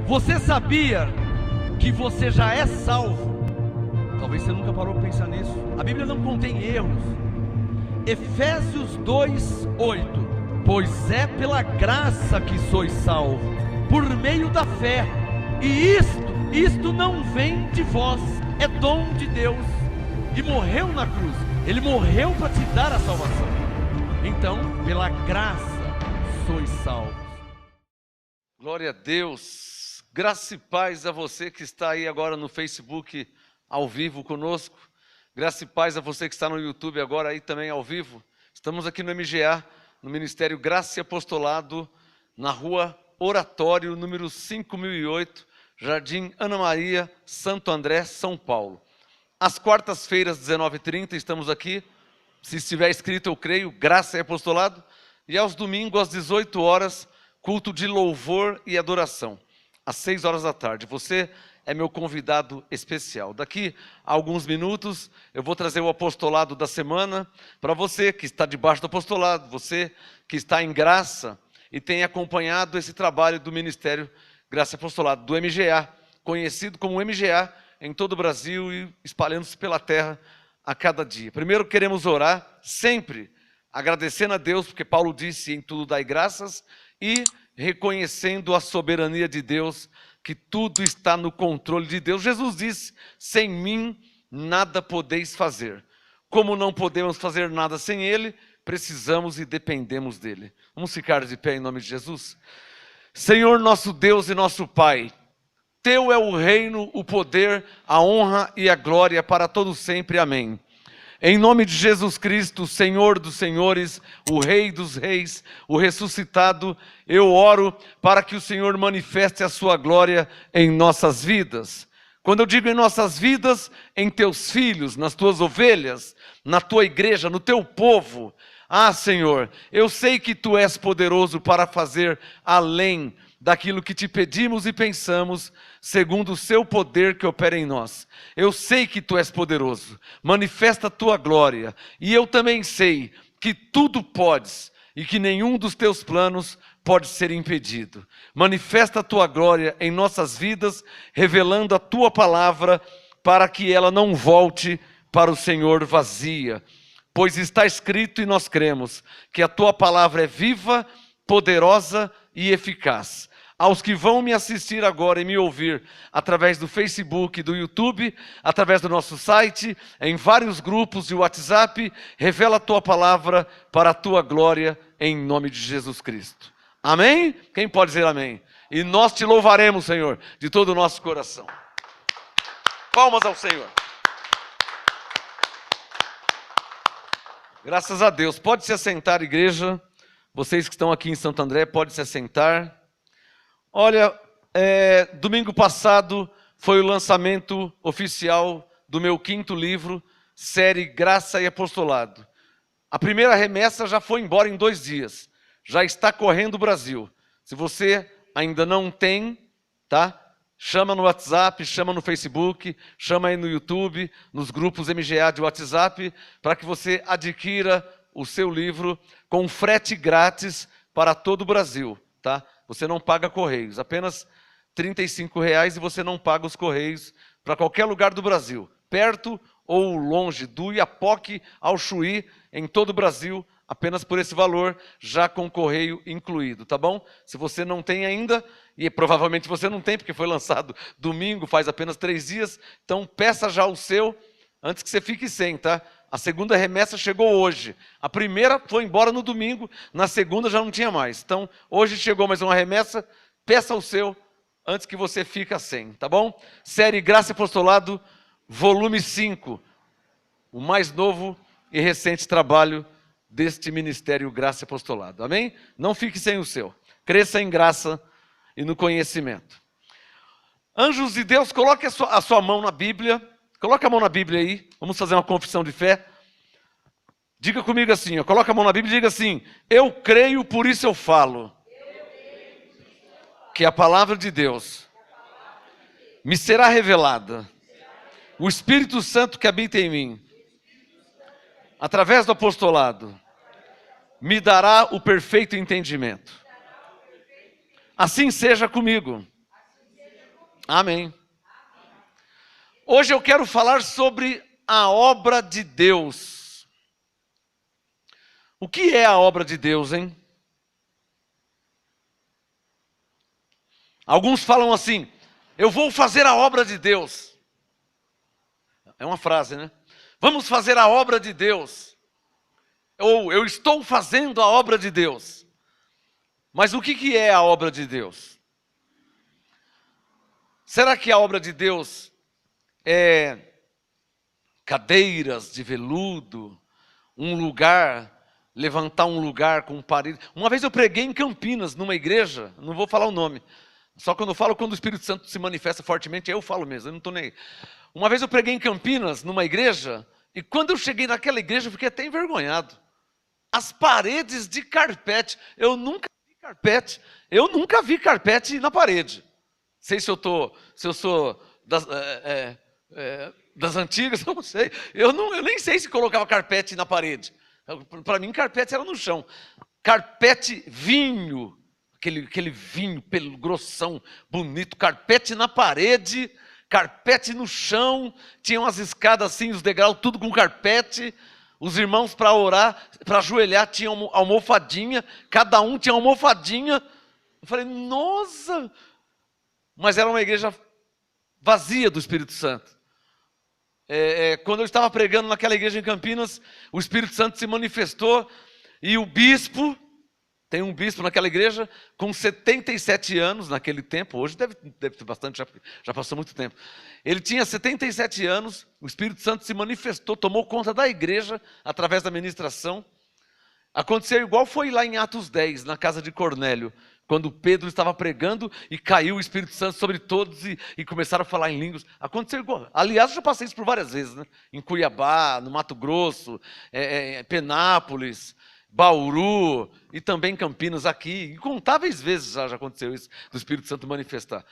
Você sabia que você já é salvo? Talvez você nunca parou para pensar nisso. A Bíblia não contém erros. Efésios 2:8. Pois é pela graça que sois salvos, por meio da fé. E isto não vem de vós, é dom de Deus. E morreu na cruz. Ele morreu para te dar a salvação. Então, pela graça sois salvos. Glória a Deus. Graça e paz a você que está aí agora no Facebook ao vivo conosco. Graça e paz a você que está no YouTube agora aí também ao vivo. Estamos aqui no MGA, no Ministério Graça e Apostolado, na rua Oratório, número 5008, Jardim Ana Maria, Santo André, São Paulo. Às quartas-feiras, 19h30, estamos aqui. Se estiver escrito, eu creio, Graça e Apostolado. E aos domingos, às 18 horas, culto de louvor e adoração. Às 6 horas da tarde. Você é meu convidado especial. Daqui a alguns minutos, eu vou trazer o apostolado da semana para você que está debaixo do apostolado, você que está em graça e tem acompanhado esse trabalho do Ministério Graça e Apostolado, do MGA, conhecido como MGA em todo o Brasil e espalhando-se pela terra a cada dia. Primeiro queremos orar, sempre agradecendo a Deus, porque Paulo disse em tudo dai graças, e reconhecendo a soberania de Deus, que tudo está no controle de Deus. Jesus disse, sem mim nada podeis fazer. Como não podemos fazer nada sem Ele, precisamos e dependemos dEle. Vamos ficar de pé em nome de Jesus? Senhor nosso Deus e nosso Pai, Teu é o reino, o poder, a honra e a glória para todos sempre. Amém. Em nome de Jesus Cristo, Senhor dos senhores, o Rei dos reis, o ressuscitado, eu oro para que o Senhor manifeste a sua glória em nossas vidas. Quando eu digo em nossas vidas, em teus filhos, nas tuas ovelhas, na tua igreja, no teu povo. Ah, Senhor, eu sei que tu és poderoso para fazer além daquilo que te pedimos e pensamos, segundo o seu poder que opera em nós. Eu sei que tu és poderoso, manifesta a tua glória, e eu também sei que tudo podes, e que nenhum dos teus planos pode ser impedido. Manifesta a tua glória em nossas vidas, revelando a tua palavra, para que ela não volte para o Senhor vazia. Pois está escrito e nós cremos, que a tua palavra é viva, poderosa e eficaz. Aos que vão me assistir agora e me ouvir através do Facebook, do YouTube, através do nosso site, em vários grupos de WhatsApp, revela a tua palavra para a tua glória em nome de Jesus Cristo. Amém? Quem pode dizer amém? E nós te louvaremos, Senhor, de todo o nosso coração. Palmas ao Senhor. Graças a Deus. Pode se assentar, igreja. Vocês que estão aqui em Santo André, pode se assentar. Olha, domingo passado foi o lançamento oficial do meu 5º livro, série Graça e Apostolado. A primeira remessa já foi embora em 2 dias. Já está correndo o Brasil. Se você ainda não tem, tá? Chama no WhatsApp, chama no Facebook, chama aí no YouTube, nos grupos MGA de WhatsApp, para que você adquira o seu livro com frete grátis para todo o Brasil, tá? Você não paga correios, apenas R$ 35,00 e você não paga os correios para qualquer lugar do Brasil, perto ou longe, do Iapoque ao Chuí, em todo o Brasil, apenas por esse valor, já com correio incluído, tá bom? Se você não tem ainda, e provavelmente você não tem, porque foi lançado domingo, faz apenas 3 dias, então peça já o seu, antes que você fique sem, tá? A segunda remessa chegou hoje. A primeira foi embora no domingo, na segunda já não tinha mais. Então, hoje chegou mais uma remessa, peça o seu, antes que você fique sem, tá bom? Série Graça e Apostolado, volume 5, o mais novo e recente trabalho deste Ministério Graça e Apostolado. Amém? Não fique sem o seu. Cresça em graça e no conhecimento. Anjos de Deus, coloque a sua mão na Bíblia. Coloque a mão na Bíblia aí. Vamos fazer uma confissão de fé. Diga comigo assim, ó, coloca a mão na Bíblia e diga assim: eu creio, por isso eu falo. Que a palavra de Deus me será revelada. O Espírito Santo que habita em mim, através do apostolado, me dará o perfeito entendimento. Assim seja comigo. Amém. Hoje eu quero falar sobre a obra de Deus. O que é a obra de Deus, hein? Alguns falam assim: eu vou fazer a obra de Deus. É uma frase, né? Vamos fazer a obra de Deus. Ou eu estou fazendo a obra de Deus. Mas o que é a obra de Deus? Será que a obra de Deus é cadeiras de veludo, um lugar, levantar um lugar com parede? Uma vez eu preguei em Campinas, numa igreja, não vou falar o nome, só quando eu falo, quando o Espírito Santo se manifesta fortemente, eu falo mesmo, eu não estou nem aí. Uma vez eu preguei em Campinas, numa igreja, e quando eu cheguei naquela igreja, eu fiquei até envergonhado. As paredes de carpete, eu nunca vi carpete na parede. Sei se eu sou das antigas, não sei. Eu nem sei se colocava carpete na parede. Para mim, carpete era no chão. Carpete vinho, aquele vinho pelo grossão, bonito, carpete na parede, carpete no chão, tinha umas escadas assim, os degraus, tudo com carpete. Os irmãos para orar, para ajoelhar, tinham almofadinha, cada um tinha almofadinha. Eu falei, nossa! Mas era uma igreja vazia do Espírito Santo. Quando eu estava pregando naquela igreja em Campinas, o Espírito Santo se manifestou e o bispo, tem um bispo naquela igreja, com 77 anos naquele tempo, hoje deve ter bastante, já passou muito tempo. Ele tinha 77 anos, o Espírito Santo se manifestou, tomou conta da igreja através da ministração. Aconteceu igual foi lá em Atos 10, na casa de Cornélio, quando Pedro estava pregando e caiu o Espírito Santo sobre todos e começaram a falar em línguas. Aconteceu igual. Aliás, eu já passei isso por várias vezes, né? Em Cuiabá, no Mato Grosso, Penápolis, Bauru e também Campinas aqui. Incontáveis vezes já aconteceu isso, do Espírito Santo manifestar.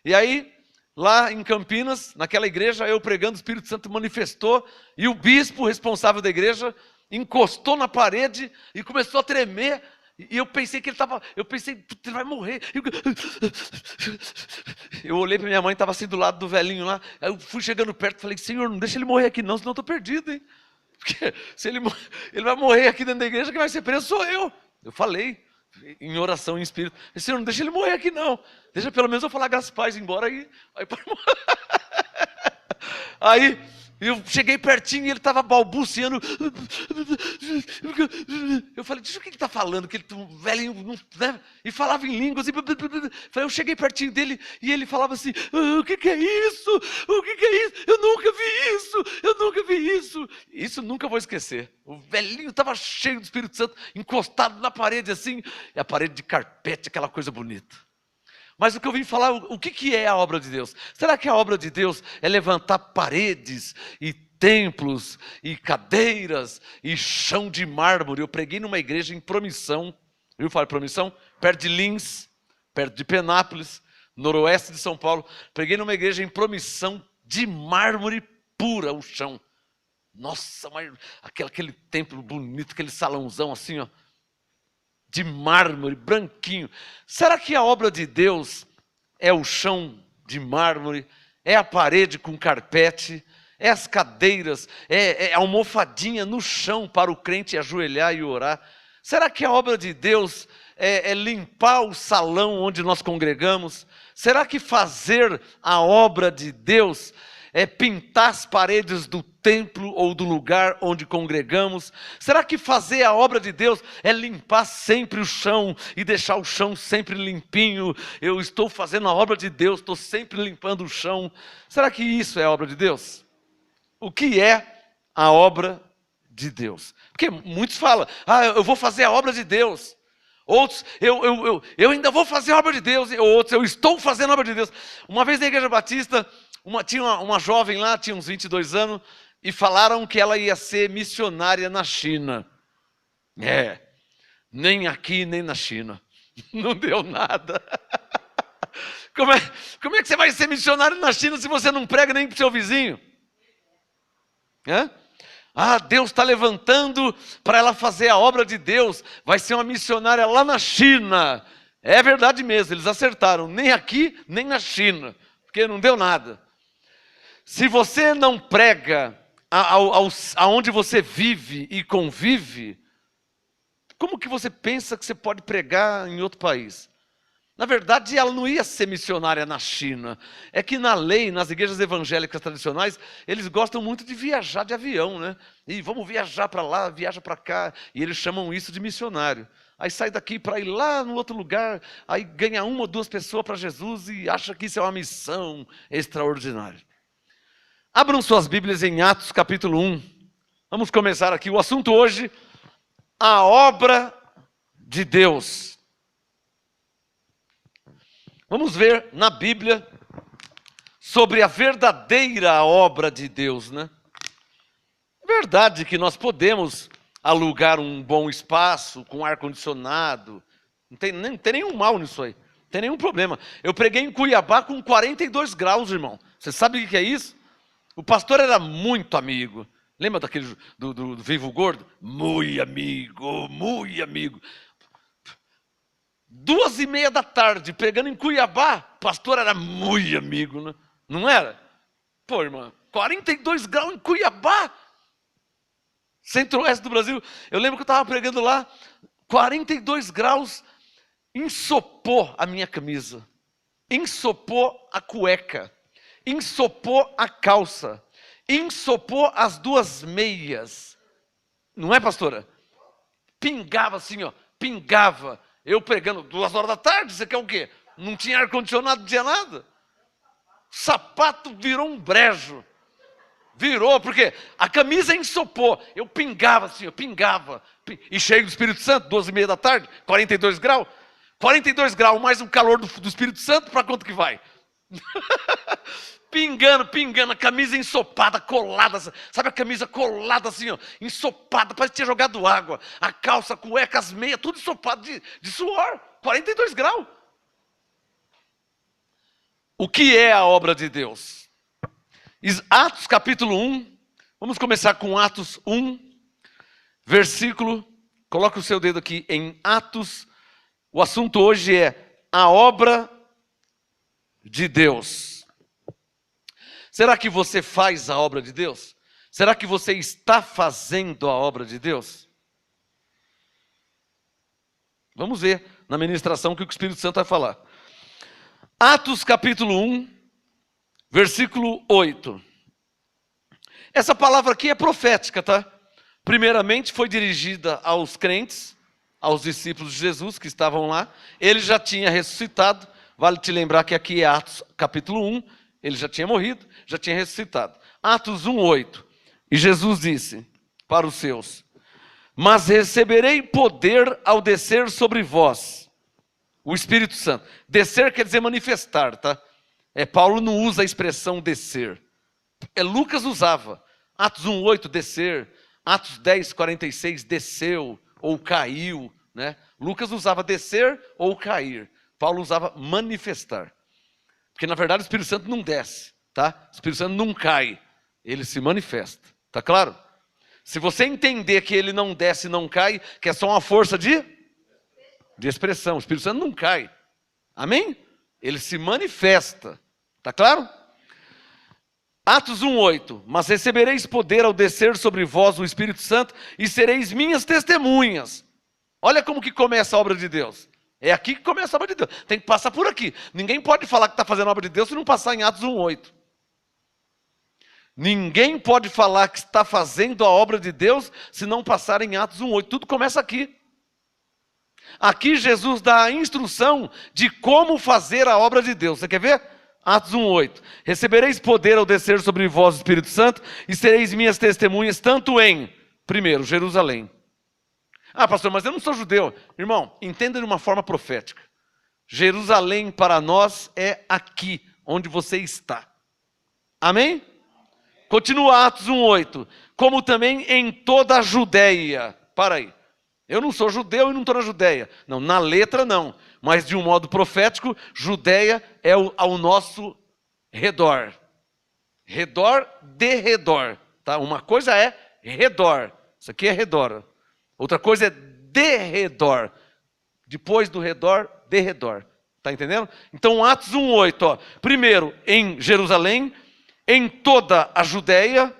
E aí, lá em Campinas, naquela igreja, eu pregando, o Espírito Santo manifestou e o bispo responsável da igreja encostou na parede e começou a tremer. E eu pensei que ele vai morrer. Eu olhei para minha mãe, estava assim do lado do velhinho lá. Aí eu fui chegando perto e falei, Senhor, não deixa ele morrer aqui não, senão eu estou perdido, hein? Porque se ele vai morrer aqui dentro da igreja, quem vai ser preso sou eu. Eu falei, em oração, em espírito, Senhor, não deixa ele morrer aqui não. Deixa pelo menos eu falar graças paz embora aí. Aí eu cheguei pertinho e ele estava balbuciando. Eu falei, deixa o que ele está falando, que ele velhinho, né? E falava em línguas. Eu cheguei pertinho dele e ele falava assim, o que é isso? O que é isso? Eu nunca vi isso. Isso nunca vou esquecer. O velhinho estava cheio do Espírito Santo, encostado na parede assim, e a parede de carpete, aquela coisa bonita. Mas o que eu vim falar, o que é a obra de Deus? Será que a obra de Deus é levantar paredes e templos e cadeiras e chão de mármore? Eu preguei numa igreja em Promissão, viu falar Promissão? Perto de Lins, perto de Penápolis, noroeste de São Paulo. Preguei numa igreja em Promissão de mármore pura o chão. Nossa, mas aquele templo bonito, aquele salãozão assim, ó. De mármore, branquinho. Será que a obra de Deus é o chão de mármore, é a parede com carpete, é as cadeiras, é a almofadinha no chão para o crente ajoelhar e orar? Será que a obra de Deus é limpar o salão onde nós congregamos? Será que fazer a obra de Deus é pintar as paredes do templo ou do lugar onde congregamos? Será que fazer a obra de Deus é limpar sempre o chão e deixar o chão sempre limpinho? Eu estou fazendo a obra de Deus, estou sempre limpando o chão. Será que isso é a obra de Deus? O que é a obra de Deus? Porque muitos falam, eu vou fazer a obra de Deus. Outros, eu ainda vou fazer a obra de Deus. Outros, eu estou fazendo a obra de Deus. Uma vez na Igreja Batista, tinha uma jovem lá, tinha uns 22 anos, e falaram que ela ia ser missionária na China. Nem aqui, nem na China. Não deu nada. Como é que você vai ser missionário na China se você não prega nem para o seu vizinho? Deus está levantando para ela fazer a obra de Deus. Vai ser uma missionária lá na China. É verdade mesmo, eles acertaram. Nem aqui, nem na China. porque não deu nada. Se você não prega aonde você vive e convive, como que você pensa que você pode pregar em outro país? Na verdade, ela não ia ser missionária na China. É que na lei, nas igrejas evangélicas tradicionais, eles gostam muito de viajar de avião, né? E vamos viajar para lá, viaja para cá. E eles chamam isso de missionário. Aí sai daqui para ir lá no outro lugar, aí ganha 1 ou 2 pessoas para Jesus e acha que isso é uma missão extraordinária. Abram suas Bíblias em Atos capítulo 1. Vamos começar aqui. O assunto hoje, a obra de Deus. Vamos ver na Bíblia sobre a verdadeira obra de Deus, né? É verdade que nós podemos alugar um bom espaço com ar-condicionado. Não tem nenhum mal nisso aí. Não tem nenhum problema. Eu preguei em Cuiabá com 42 graus, irmão. Você sabe o que é isso? O pastor era muito amigo. Lembra daquele do Vivo Gordo? Muito amigo, muito amigo. 2h30 da tarde, pregando em Cuiabá, o pastor era muito amigo, né? Não era? Pô, irmão, 42 graus em Cuiabá, centro-oeste do Brasil. Eu lembro que eu estava pregando lá, 42 graus, ensopou a minha camisa, ensopou a cueca, ensopou a calça, ensopou as 2 meias. Não é, pastora? Pingava assim, ó, pingava. Eu pregando 2 horas da tarde, você quer o quê? Não tinha ar-condicionado, não tinha nada. O sapato virou um brejo. Virou, porque a camisa ensopou. Eu pingava assim, eu pingava. E cheio do Espírito Santo, 2h30 da tarde, 42 graus. 42 graus, mais um calor do Espírito Santo, para quanto que vai? Pingando, a camisa ensopada, colada, sabe a camisa colada assim, ó, ensopada, parece que tinha jogado água, a calça, a cueca, as meias, tudo ensopado de suor, 42 graus. O que é a obra de Deus? Atos capítulo 1, vamos começar com Atos 1, versículo, coloca o seu dedo aqui em Atos, o assunto hoje é a obra de Deus. Será que você faz a obra de Deus? Será que você está fazendo a obra de Deus? Vamos ver na ministração o que o Espírito Santo vai falar. Atos capítulo 1, versículo 8. Essa palavra aqui é profética, tá? Primeiramente foi dirigida aos crentes, aos discípulos de Jesus que estavam lá. Ele já tinha ressuscitado. Vale te lembrar que aqui é Atos capítulo 1. Ele já tinha morrido, já tinha ressuscitado. Atos 1, 8. E Jesus disse para os seus: mas receberei poder ao descer sobre vós o Espírito Santo. Descer quer dizer manifestar, tá? Paulo não usa a expressão descer. Lucas usava. Atos 1, 8, descer. Atos 10, 46, desceu ou caiu, né? Lucas usava descer ou cair. Paulo usava manifestar. Porque na verdade o Espírito Santo não desce, tá? O Espírito Santo não cai, ele se manifesta, tá claro? Se você entender que ele não desce e não cai, que é só uma força de expressão, o Espírito Santo não cai, amém? Ele se manifesta, tá claro? Atos 1, 8, mas recebereis poder ao descer sobre vós o Espírito Santo e sereis minhas testemunhas. Olha como que começa a obra de Deus. É aqui que começa a obra de Deus. Tem que passar por aqui. Ninguém pode falar que está fazendo a obra de Deus se não passar em Atos 1, 8. Ninguém pode falar que está fazendo a obra de Deus se não passar em Atos 1, 8. Tudo começa aqui. Aqui Jesus dá a instrução de como fazer a obra de Deus. Você quer ver? Atos 1, 8. Recebereis poder ao descer sobre vós o Espírito Santo e sereis minhas testemunhas tanto em, primeiro, Jerusalém. Ah, pastor, mas eu não sou judeu. Irmão, entenda de uma forma profética. Jerusalém para nós é aqui, onde você está. Amém? Continua Atos 1, 8. Como também em toda a Judéia. Para aí. Eu não sou judeu e não estou na Judéia. Não, na letra não. Mas de um modo profético, Judéia é ao nosso redor. Redor de redor. Tá? Uma coisa é redor. Isso aqui é redor. Outra coisa é de redor. Depois do redor, de redor. Está entendendo? Então, Atos 1:8, ó. Primeiro, em Jerusalém, em toda a Judéia,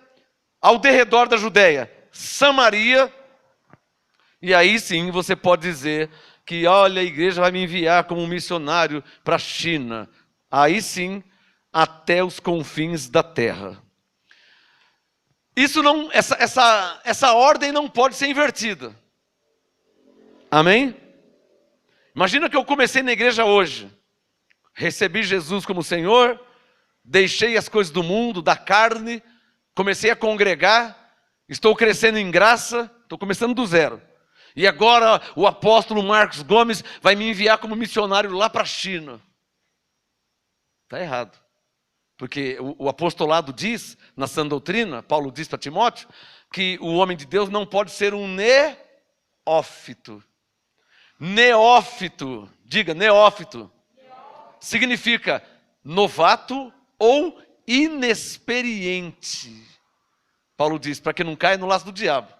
ao derredor da Judéia, Samaria. E aí sim você pode dizer que, olha, a igreja vai me enviar como um missionário para a China. Aí sim, até os confins da terra. Isso não, essa ordem não pode ser invertida. Amém? Imagina que eu comecei na igreja hoje, recebi Jesus como Senhor, deixei as coisas do mundo, da carne, comecei a congregar, estou crescendo em graça, estou começando do zero. E agora o apóstolo Marcos Gomes vai me enviar como missionário lá para a China. Está errado. Porque o apostolado diz, na sã doutrina, Paulo diz para Timóteo, que o homem de Deus não pode ser um neófito. Neófito, diga neófito, significa novato ou inexperiente. Paulo diz, para que não caia no laço do diabo.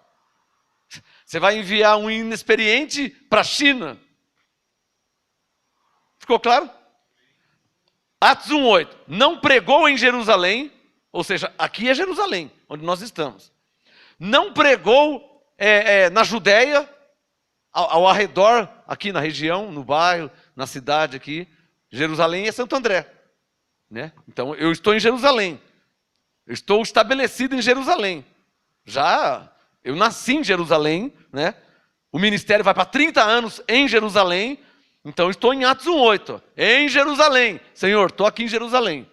Você vai enviar um inexperiente para a China. Ficou claro? Atos 1:8, não pregou em Jerusalém, ou seja, aqui é Jerusalém, onde nós estamos. Não pregou na Judéia, ao arredor, aqui na região, no bairro, na cidade aqui. Jerusalém é Santo André, né? Então eu estou em Jerusalém, eu estou estabelecido em Jerusalém. Eu nasci em Jerusalém, né? O ministério vai para 30 anos em Jerusalém. Então eu estou em Atos 1:8, em Jerusalém. Senhor, estou aqui em Jerusalém.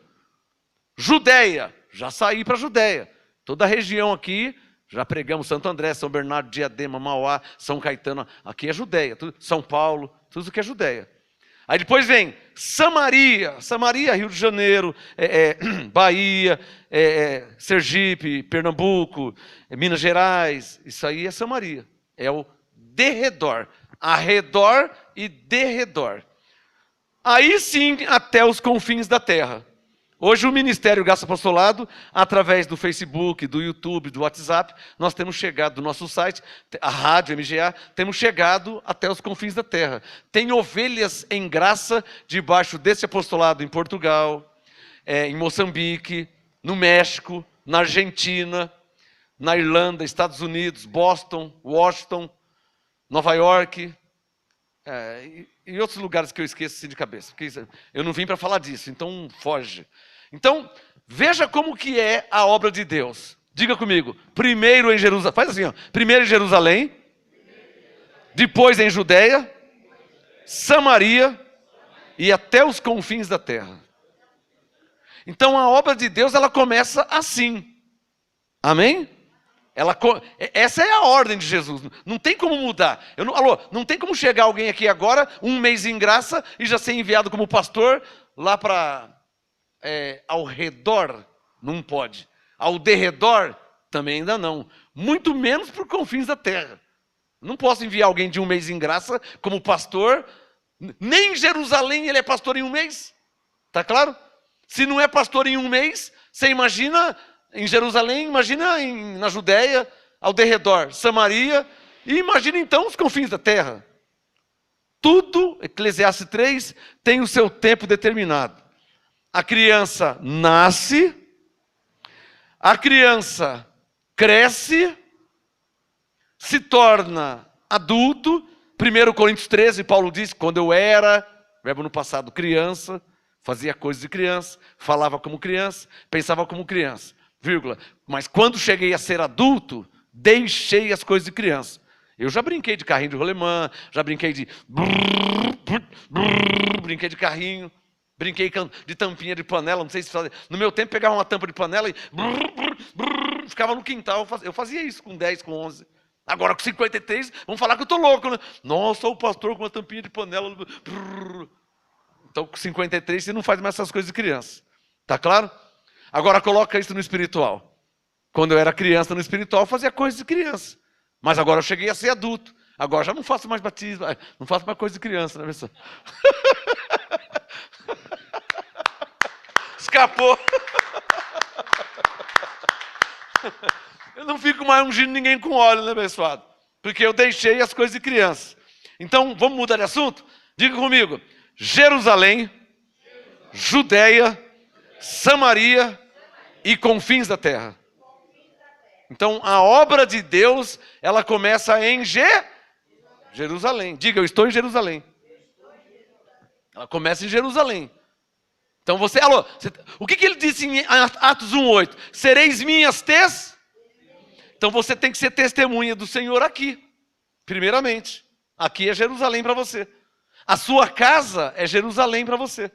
Judéia, já saí para a Judéia. Toda a região aqui, já pregamos Santo André, São Bernardo, Diadema, Mauá, São Caetano. Aqui é Judéia, São Paulo, tudo que é Judéia. Aí depois vem Samaria, Rio de Janeiro, Bahia, Sergipe, Pernambuco, Minas Gerais. Isso aí é Samaria, é o derredor, arredor e derredor. Aí sim, até os confins da terra. Hoje o Ministério Graça Apostolado, através do Facebook, do YouTube, do WhatsApp, nós temos chegado, do nosso site, a rádio MGA, temos chegado até os confins da terra. Tem ovelhas em graça debaixo desse apostolado em Portugal, em Moçambique, no México, na Argentina, na Irlanda, Estados Unidos, Boston, Washington, Nova York, e outros lugares que eu esqueço assim de cabeça, porque eu não vim para falar disso, então foge. Então, veja como que é a obra de Deus. Diga comigo, primeiro em Jerusalém, faz assim, ó, primeiro em Jerusalém, depois em Judéia, Samaria e até os confins da terra. Então a obra de Deus, ela começa assim. Amém? Essa é a ordem de Jesus, não tem como mudar. Não tem como chegar alguém aqui agora, um mês em graça, e já ser enviado como pastor lá para ao redor, não pode. Ao derredor, também ainda não. Muito menos para os confins da terra. Não posso enviar alguém de um mês em graça como pastor, nem em Jerusalém ele é pastor em um mês. Está claro? Se não é pastor em um mês, você imagina... Em Jerusalém, imagina na Judéia, ao derredor, Samaria, e imagina então os confins da terra. Tudo, Eclesiastes 3, tem o seu tempo determinado. A criança nasce, a criança cresce, se torna adulto. 1 Coríntios 13, Paulo diz, quando eu era, verbo no passado, criança, fazia coisas de criança, falava como criança, pensava como criança. Vírgula, mas quando cheguei a ser adulto, deixei as coisas de criança. Eu já brinquei de carrinho de rolemã, já brinquei de brinquei de carrinho, brinquei de tampinha de panela, não sei se fazia. No meu tempo pegava uma tampa de panela e ficava no quintal, eu fazia isso com 10, com 11. Agora com 53, vão falar que eu estou louco, né? Nossa, o pastor com uma tampinha de panela. Então com 53 você não faz mais essas coisas de criança. Tá claro? Agora coloca isso no espiritual. Quando eu era criança no espiritual, eu fazia coisas de criança. Mas agora eu cheguei a ser adulto. Agora já não faço mais batismo, não faço mais coisa de criança, né, pessoal? Escapou. Eu não fico mais ungindo ninguém com óleo, né, pessoal? Porque eu deixei as coisas de criança. Então, vamos mudar de assunto? Diga comigo. Jerusalém, Judeia, Samaria e confins da terra. Então, a obra de Deus, ela começa em Jerusalém. Diga, eu estou em Jerusalém. Ela começa em Jerusalém. Então o que ele disse em Atos 1:8? Sereis minhas Então você tem que ser testemunha do Senhor aqui, primeiramente. Aqui é Jerusalém para você. A sua casa é Jerusalém para você.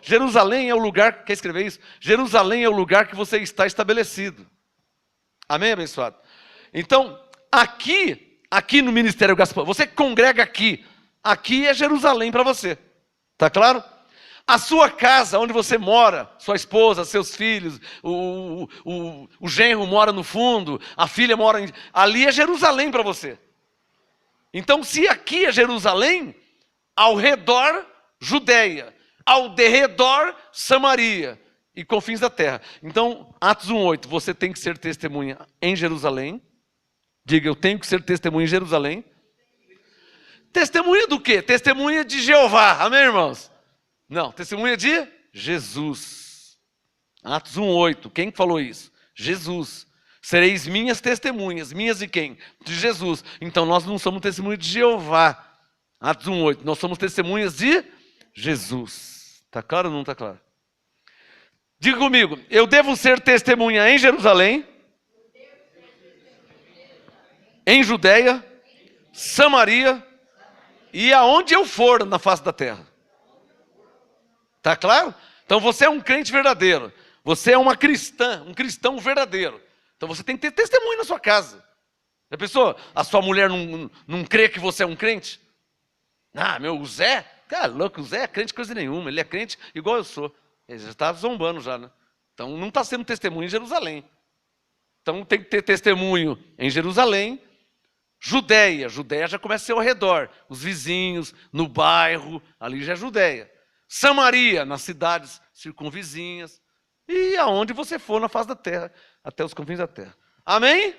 Jerusalém é o lugar, quer escrever isso? Jerusalém é o lugar que você está estabelecido. Amém, abençoado? Então, aqui no Ministério Gaspar, você que congrega aqui é Jerusalém para você. Tá claro? A sua casa, onde você mora, sua esposa, seus filhos, o genro mora no fundo, a filha mora ali é Jerusalém para você. Então, se aqui é Jerusalém, ao redor, Judeia, ao derredor, Samaria e confins da terra. Então, Atos 1:8, você tem que ser testemunha em Jerusalém. Diga, eu tenho que ser testemunha em Jerusalém. Testemunha do quê? Testemunha de Jeová, amém, irmãos? Não, testemunha de Jesus. Atos 1:8, quem falou isso? Jesus. Sereis minhas testemunhas, minhas de quem? De Jesus. Então nós não somos testemunhas de Jeová. Atos 1:8, nós somos testemunhas de Jesus. Está claro ou não está claro? Diga comigo, eu devo ser testemunha em Jerusalém, em Judeia, Samaria e aonde eu for na face da terra. Está claro? Então você é um crente verdadeiro. Você é uma cristã, um cristão verdadeiro. Então você tem que ter testemunho na sua casa. Já pensou? A sua mulher não crê que você é um crente? O Zé? Cara, louco, o Zé é crente coisa nenhuma. Ele é crente igual eu sou. Ele já está zombando já, né? Então não está sendo testemunho em Jerusalém. Então tem que ter testemunho em Jerusalém. Judeia já começa a ser ao redor. Os vizinhos, no bairro, ali já é Judeia. Samaria, nas cidades circunvizinhas. E aonde você for na face da terra, até os confins da terra. Amém?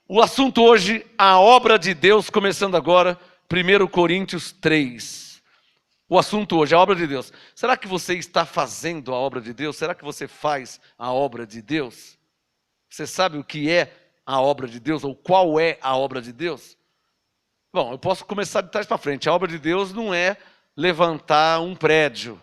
O assunto hoje, a obra de Deus, começando agora, 1 Coríntios 3. O assunto hoje, a obra de Deus. Será que você está fazendo a obra de Deus? Será que você faz a obra de Deus? Você sabe o que é a obra de Deus, ou qual é a obra de Deus? Bom, eu posso começar de trás para frente. A obra de Deus não é levantar um prédio.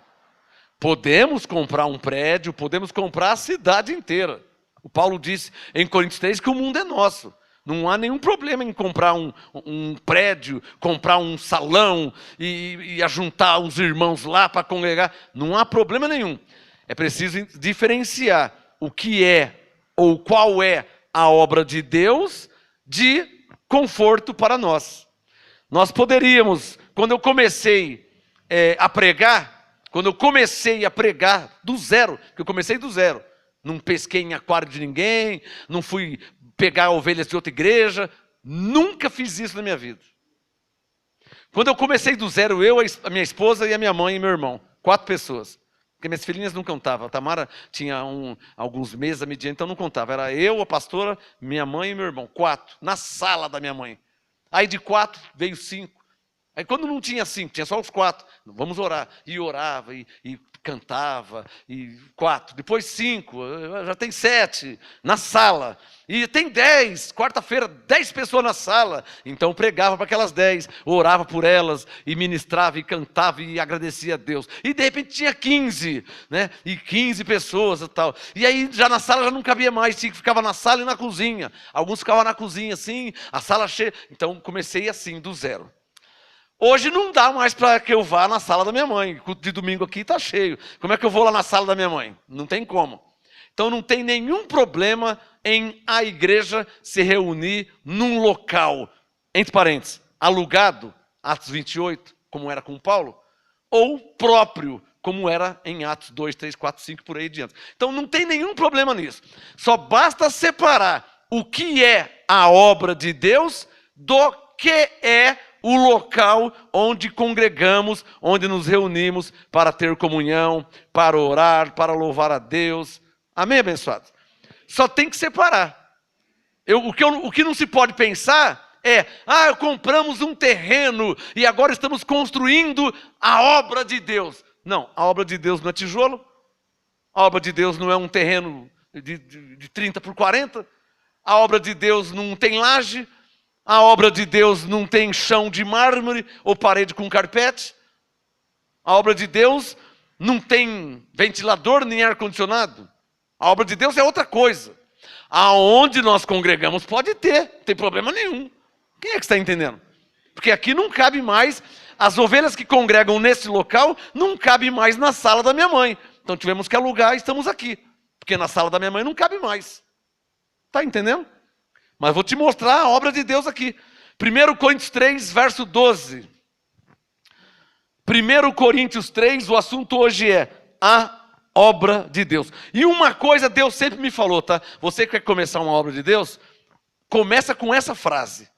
Podemos comprar um prédio, podemos comprar a cidade inteira. O Paulo disse em Coríntios 3 que o mundo é nosso. Não há nenhum problema em comprar um prédio, comprar um salão e ajuntar os irmãos lá para congregar. Não há problema nenhum. É preciso diferenciar o que é ou qual é a obra de Deus de conforto para nós. Nós poderíamos, quando eu comecei a pregar do zero, porque eu comecei do zero. Não pesquei em aquário de ninguém, não fui pegar ovelhas de outra igreja, nunca fiz isso na minha vida. Quando eu comecei do zero, eu, a minha esposa e a minha mãe e meu irmão, 4 pessoas. Porque minhas filhinhas não contavam. A Tamara tinha alguns meses a medida, então não contava. Era eu, a pastora, minha mãe e meu irmão, 4, na sala da minha mãe. Aí de 4 veio 5. Aí quando não tinha 5, tinha só os 4. Vamos orar. E orava, e cantava, e 4. Depois 5, já tem 7 na sala. E tem 10, quarta-feira, 10 pessoas na sala. Então pregava para aquelas 10, orava por elas, e ministrava, e cantava, e agradecia a Deus. E de repente tinha 15, né? E 15 pessoas e tal. E aí já na sala já não cabia mais, ficava na sala e na cozinha. Alguns ficavam na cozinha assim, a sala cheia. Então comecei assim, do zero. Hoje não dá mais para que eu vá na sala da minha mãe. De domingo aqui está cheio. Como é que eu vou lá na sala da minha mãe? Não tem como. Então não tem nenhum problema em a igreja se reunir num local, entre parênteses, alugado, Atos 28, como era com Paulo, ou próprio, como era em Atos 2, 3, 4, 5, por aí adiante. Então não tem nenhum problema nisso. Só basta separar o que é a obra de Deus do que é o local onde congregamos, onde nos reunimos para ter comunhão, para orar, para louvar a Deus. Amém, abençoados? Só tem que separar. O que não se pode pensar compramos um terreno e agora estamos construindo a obra de Deus. Não, a obra de Deus não é tijolo. A obra de Deus não é um terreno de 30 por 40. A obra de Deus não tem laje. A obra de Deus não tem chão de mármore ou parede com carpete. A obra de Deus não tem ventilador nem ar-condicionado. A obra de Deus é outra coisa. Aonde nós congregamos pode ter, não tem problema nenhum. Quem é que está entendendo? Porque aqui não cabe mais, as ovelhas que congregam nesse local não cabe mais na sala da minha mãe. Então tivemos que alugar e estamos aqui. Porque na sala da minha mãe não cabe mais. Está entendendo? Mas vou te mostrar a obra de Deus aqui. 1 Coríntios 3, verso 12. 1 Coríntios 3, o assunto hoje é a obra de Deus. E uma coisa Deus sempre me falou, tá? Você que quer começar uma obra de Deus, começa com essa frase.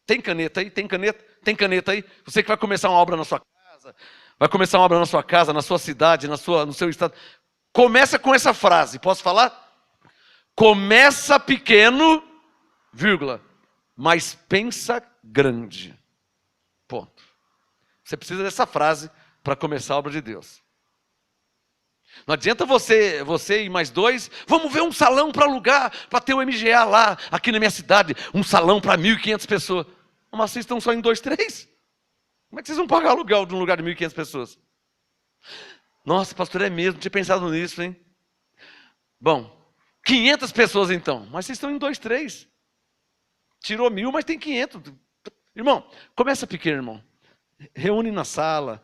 Tem caneta aí? Tem caneta? Tem caneta aí? Você que vai começar uma obra na sua casa, vai começar uma obra na sua casa, na sua cidade, no seu estado. Começa com essa frase. Posso falar? Começa pequeno, vírgula, mas pensa grande. Ponto. Você precisa dessa frase para começar a obra de Deus. Não adianta você e mais dois, vamos ver um salão para alugar, para ter um MGA lá, aqui na minha cidade, um salão para 1.500 pessoas. Mas vocês estão só em 2, 3? Como é que vocês vão pagar aluguel de um lugar de 1.500 pessoas? Nossa, pastor, é mesmo, não tinha pensado nisso, hein? Bom, 500 pessoas então, mas vocês estão em 2, 3. Tirou 1.000, mas tem 500. Irmão, começa pequeno, irmão. Reúne na sala,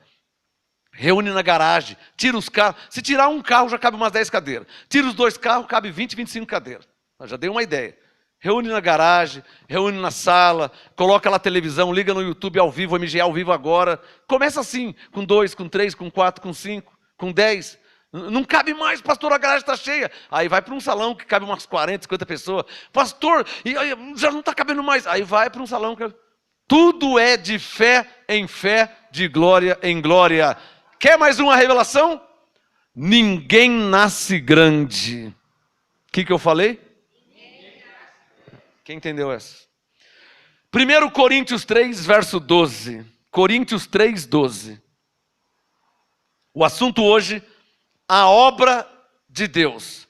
reúne na garagem, tira os carros. Se tirar um carro, já cabe umas 10 cadeiras. Tira os 2 carros, cabe 20, 25 cadeiras. Eu já dei uma ideia. Reúne na garagem, reúne na sala, coloca lá a televisão, liga no YouTube ao vivo, MGA ao vivo agora. Começa assim, com 2, com 3, com 4, com 5, com 10. Não cabe mais, pastor, a garagem está cheia. Aí vai para um salão que cabe umas 40, 50 pessoas. Pastor, já não está cabendo mais. Aí vai para um salão que... Tudo é de fé em fé, de glória em glória. Quer mais uma revelação? Ninguém nasce grande. O que eu falei? Quem entendeu essa? 1 Coríntios 3, verso 12. Coríntios 3, 12. O assunto hoje, a obra de Deus.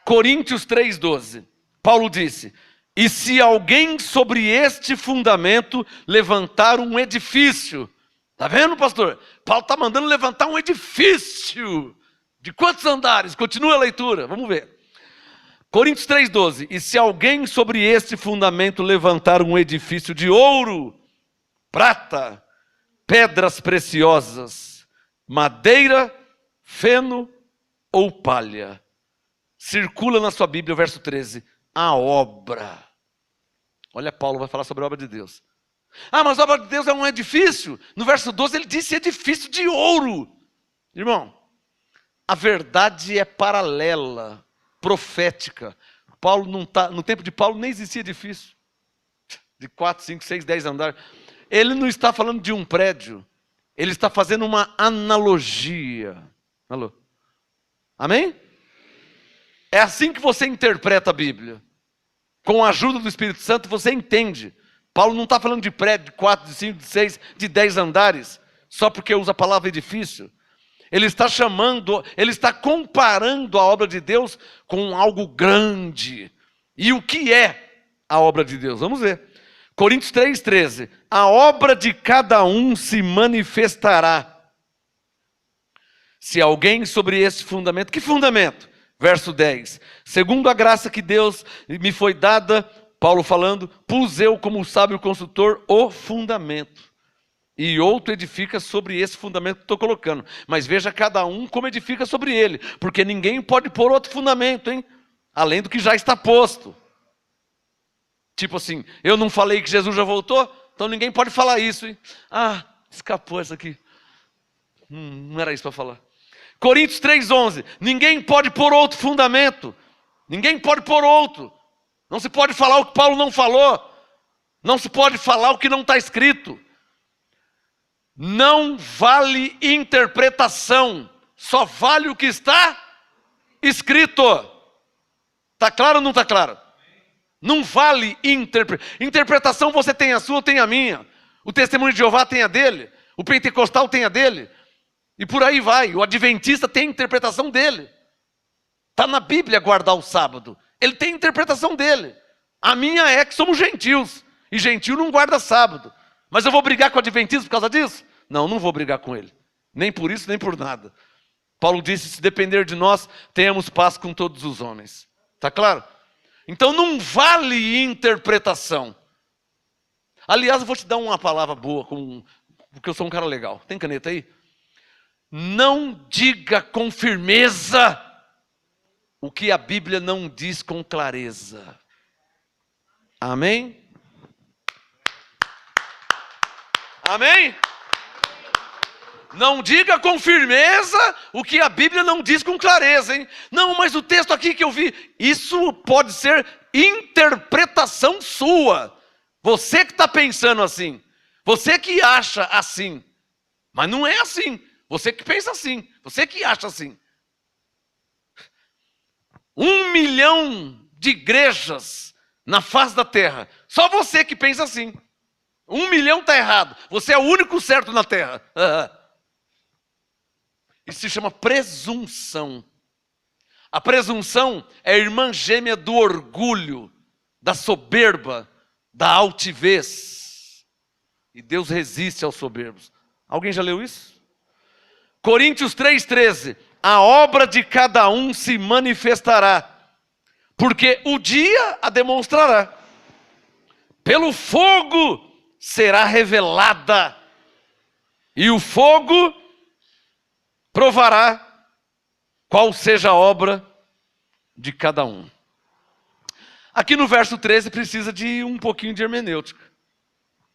Coríntios 3, 12. Paulo disse... E se alguém sobre este fundamento levantar um edifício, está vendo, pastor? Paulo está mandando levantar um edifício. De quantos andares? Continua a leitura, vamos ver. Coríntios 3,12. E se alguém sobre este fundamento levantar um edifício de ouro, prata, pedras preciosas, madeira, feno ou palha. Circula na sua Bíblia o verso 13. A obra. Olha, Paulo vai falar sobre a obra de Deus. Mas a obra de Deus é um edifício. No verso 12 ele disse edifício de ouro. Irmão, a verdade é paralela, profética. Paulo não tá, no tempo de Paulo nem existia edifício. De 4, 5, 6, 10 andares. Ele não está falando de um prédio. Ele está fazendo uma analogia. Alô? Amém? É assim que você interpreta a Bíblia. Com a ajuda do Espírito Santo, você entende. Paulo não está falando de prédio de 4, de 5, de 6, de 10 andares, só porque usa a palavra edifício. Ele está chamando, ele está comparando a obra de Deus com algo grande. E o que é a obra de Deus? Vamos ver. Coríntios 3, 13. A obra de cada um se manifestará. Se alguém sobre esse fundamento, que fundamento? Verso 10, segundo a graça que Deus me foi dada, Paulo falando, pus eu como sábio construtor o fundamento. E outro edifica sobre esse fundamento que estou colocando. Mas veja cada um como edifica sobre ele. Porque ninguém pode pôr outro fundamento, hein? Além do que já está posto. Tipo assim, eu não falei que Jesus já voltou? Então ninguém pode falar isso, hein? Escapou essa aqui. Não era isso para falar. Coríntios 3,11. Ninguém pode pôr outro fundamento. Ninguém pode pôr outro. Não se pode falar o que Paulo não falou. Não se pode falar o que não está escrito. Não vale interpretação. Só vale o que está escrito. Está claro ou não está claro? Não vale interpretação, você tem a sua, eu tenho a minha. O testemunho de Jeová tem a dele. O pentecostal tem a dele. E por aí vai. O adventista tem a interpretação dele. Está na Bíblia guardar o sábado. Ele tem a interpretação dele. A minha é que somos gentios. E gentio não guarda sábado. Mas eu vou brigar com o adventista por causa disso? Não, não vou brigar com ele. Nem por isso, nem por nada. Paulo disse, se depender de nós, tenhamos paz com todos os homens. Está claro? Então não vale interpretação. Aliás, eu vou te dar uma palavra boa, porque eu sou um cara legal. Tem caneta aí? Não diga com firmeza o que a Bíblia não diz com clareza. Amém? Amém? Não diga com firmeza o que a Bíblia não diz com clareza, hein? Não, mas o texto aqui que eu vi, isso pode ser interpretação sua. Você que está pensando assim, você que acha assim, mas não é assim. Você que pensa assim, você que acha assim. 1 milhão de igrejas na face da terra, só você que pensa assim. 1 milhão está errado, você é o único certo na terra. Isso se chama presunção. A presunção é a irmã gêmea do orgulho, da soberba, da altivez. E Deus resiste aos soberbos. Alguém já leu isso? Coríntios 3,13. A obra de cada um se manifestará, porque o dia a demonstrará. Pelo fogo será revelada, e o fogo provará qual seja a obra de cada um. Aqui no verso 13 precisa de um pouquinho de hermenêutica.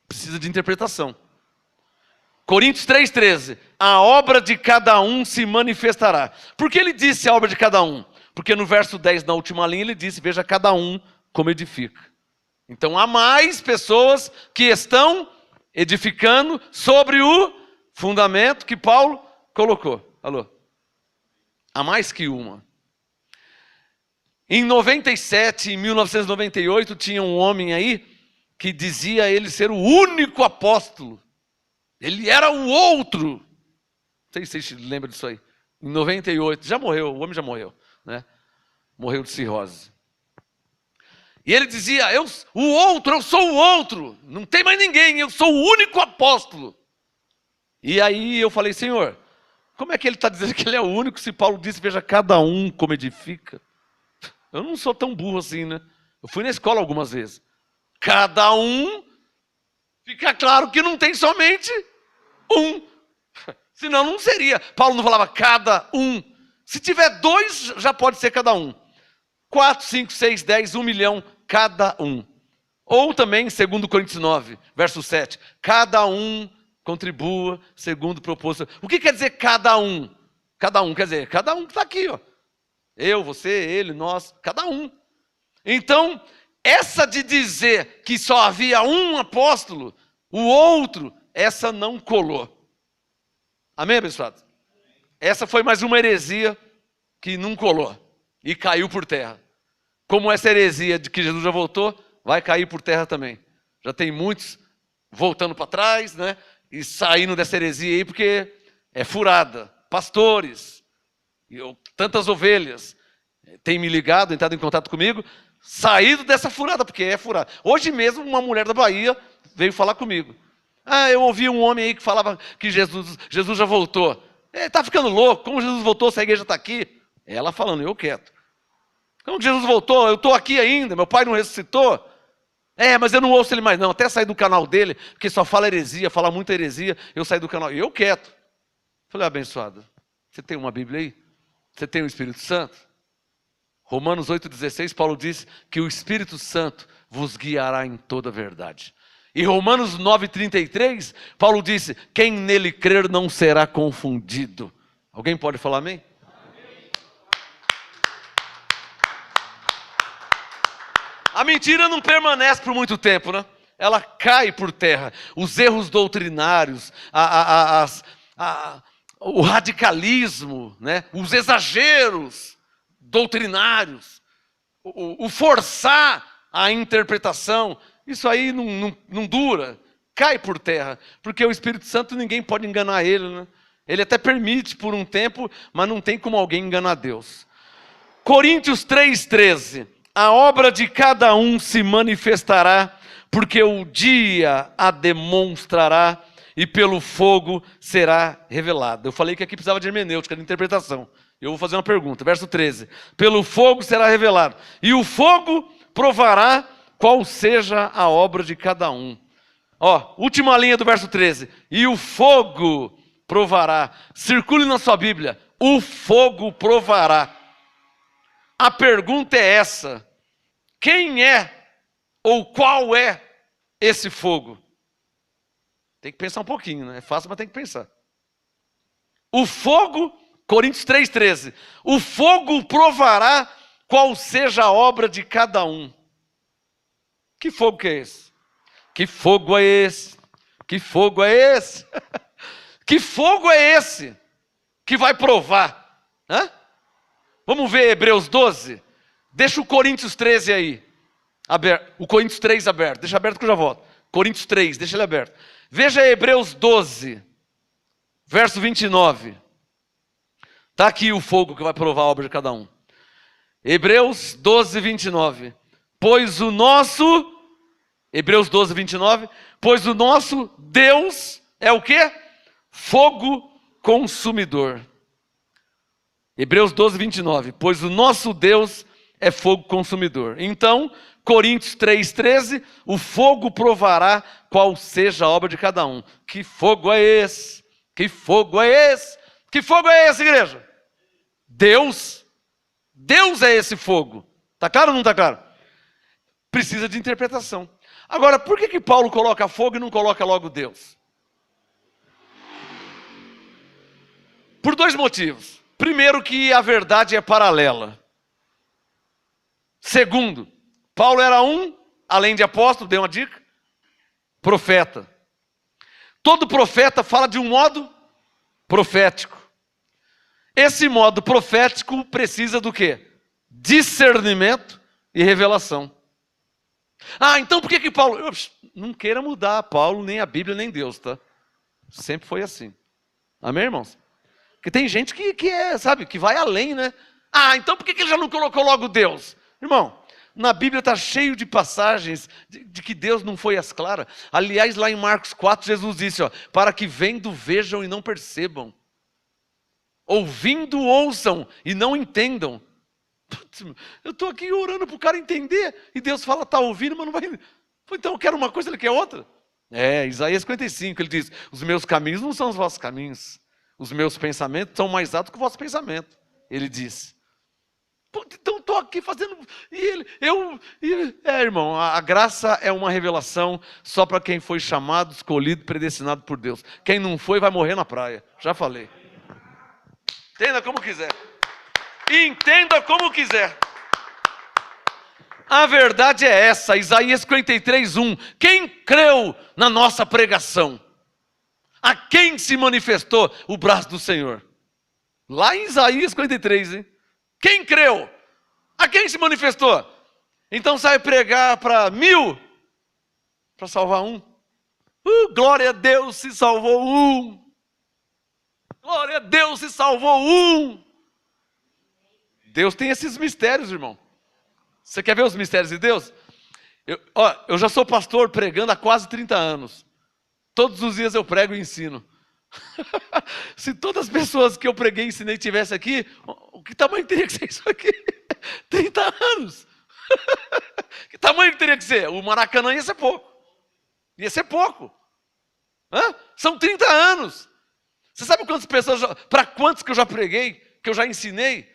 Precisa de interpretação. Coríntios 3,13. A obra de cada um se manifestará. Por que ele disse a obra de cada um? Porque no verso 10, na última linha, ele disse, veja cada um como edifica. Então há mais pessoas que estão edificando sobre o fundamento que Paulo colocou. Alô? Há mais que uma. Em 97, em 1998, tinha um homem aí que dizia ele ser o único apóstolo. Ele era o outro. Não sei se vocês lembram disso aí. Em 98, já morreu, o homem já morreu, né? Morreu de cirrose. E ele dizia, eu sou o outro. Não tem mais ninguém, eu sou o único apóstolo. E aí eu falei, Senhor, como é que ele está dizendo que ele é o único se Paulo disse, veja cada um como edifica? Eu não sou tão burro assim, né? Eu fui na escola algumas vezes. Cada um, fica claro que não tem somente um. Senão não seria. Paulo não falava cada um. Se tiver 2, já pode ser cada um. 4, 5, 6, 10, 1 milhão, cada um. Ou também, segundo Coríntios 9, verso 7. Cada um contribua segundo o propósito. O que quer dizer cada um? Cada um quer dizer, cada um que está aqui, ó. Eu, você, ele, nós, cada um. Então, essa de dizer que só havia um apóstolo, o outro, essa não colou. Amém, abençoado? Essa foi mais uma heresia que não colou e caiu por terra. Como essa heresia de que Jesus já voltou, vai cair por terra também. Já tem muitos voltando para trás, né? E saindo dessa heresia aí porque é furada. Pastores, tantas ovelhas, têm me ligado, entrado em contato comigo, saído dessa furada, porque é furada. Hoje mesmo uma mulher da Bahia veio falar comigo. Eu ouvi um homem aí que falava que Jesus já voltou. Está ficando louco, como Jesus voltou, se a igreja está aqui? Ela falando, eu quieto. Como Jesus voltou, eu estou aqui ainda, meu pai não ressuscitou. Mas eu não ouço ele mais não, até sair do canal dele, porque só fala heresia, fala muita heresia, eu saí do canal, eu quieto. Falei, abençoado, você tem uma Bíblia aí? Você tem o Espírito Santo? Romanos 8,16, Paulo diz que o Espírito Santo vos guiará em toda a verdade. E Romanos 9,33, Paulo disse, quem nele crer não será confundido. Alguém pode falar amém? A mentira não permanece por muito tempo, né? Ela cai por terra. Os erros doutrinários, o radicalismo, né? Os exageros doutrinários, o forçar a interpretação, isso aí não dura, cai por terra, porque o Espírito Santo ninguém pode enganar ele, né? Ele até permite por um tempo, mas não tem como alguém enganar Deus. Coríntios 3,13, a obra de cada um se manifestará, porque o dia a demonstrará, e pelo fogo será revelado. Eu falei que aqui precisava de hermenêutica, de interpretação. Eu vou fazer uma pergunta, verso 13. Pelo fogo será revelado, e o fogo provará qual seja a obra de cada um. Ó, última linha do verso 13. E o fogo provará. Circule na sua Bíblia. O fogo provará. A pergunta é essa: quem é ou qual é esse fogo? Tem que pensar um pouquinho, né? É fácil, mas tem que pensar. O fogo, Coríntios 3,13. O fogo provará qual seja a obra de cada um. Que fogo que é esse? Que fogo é esse? Que fogo é esse? Que fogo é esse que vai provar? Hã? Vamos ver Hebreus 12? Deixa o Coríntios 13 aí, aberto. O Coríntios 3 aberto. Deixa aberto que eu já volto. Coríntios 3, deixa ele aberto. Veja Hebreus 12, verso 29. Está aqui o fogo que vai provar a obra de cada um. Hebreus 12, 29. Pois o nosso... Hebreus 12, 29. Pois o nosso Deus é o quê? Fogo consumidor. Hebreus 12, 29. Pois o nosso Deus é fogo consumidor. Então, Coríntios 3, 13. O fogo provará qual seja a obra de cada um. Que fogo é esse? Que fogo é esse? Que fogo é esse, igreja? Deus. Deus é esse fogo. Está claro ou não está claro? Precisa de interpretação. Agora, por que Paulo coloca fogo e não coloca logo Deus? Por dois motivos. Primeiro, que a verdade é paralela. Segundo, Paulo era além de apóstolo, dei uma dica, profeta. Todo profeta fala de um modo profético. Esse modo profético precisa do quê? Discernimento e revelação. Ah, então por que Paulo... Não queira mudar Paulo, nem a Bíblia, nem Deus, tá? Sempre foi assim. Amém, irmãos? Porque tem gente que é, sabe, que vai além, né? Ah, então por que ele já não colocou logo Deus? Irmão, na Bíblia está cheio de passagens de que Deus não foi às claras. Aliás, lá em Marcos 4, Jesus disse, ó, para que vendo, vejam e não percebam. Ouvindo, ouçam e não entendam. Eu estou aqui orando para o cara entender, e Deus fala, está ouvindo, mas não vai... Então eu quero uma coisa, ele quer outra. Isaías 55, ele diz, os meus caminhos não são os vossos caminhos, os meus pensamentos são mais altos que o vosso pensamento, ele diz. Então estou aqui fazendo... irmão, a graça é uma revelação só para quem foi chamado, escolhido, predestinado por Deus. Quem não foi vai morrer na praia, já falei. Entenda como quiser. Entenda como quiser. A verdade é essa, Isaías 53, 1. Quem creu na nossa pregação? A quem se manifestou o braço do Senhor? Lá em Isaías 53, hein? Quem creu? A quem se manifestou? Então sai pregar para 1000 para salvar um. Glória a Deus, se salvou um. Glória a Deus, se salvou um. Deus tem esses mistérios, irmão. Você quer ver os mistérios de Deus? Eu já sou pastor pregando há quase 30 anos. Todos os dias eu prego e ensino. Se todas as pessoas que eu preguei e ensinei estivessem aqui, o que tamanho teria que ser isso aqui? 30 anos. Que tamanho que teria que ser? O Maracanã ia ser pouco. Ia ser pouco. São 30 anos. Você sabe quantas pessoas, para quantos que eu já preguei, que eu já ensinei?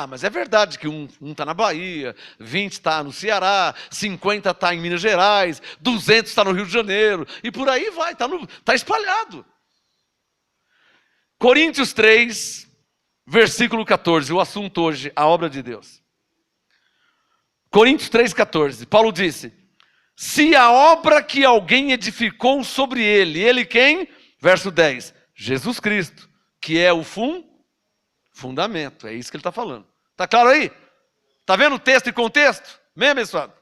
Mas é verdade que um está na Bahia, 20 está no Ceará, 50 está em Minas Gerais, 200 está no Rio de Janeiro, e por aí vai, está espalhado. Coríntios 3, versículo 14, o assunto hoje, a obra de Deus. Coríntios 3, 14, Paulo disse, se a obra que alguém edificou sobre ele quem? Verso 10, Jesus Cristo, que é o fundamento, é isso que ele está falando. Está claro aí? Está vendo o texto e contexto? Bem abençoado.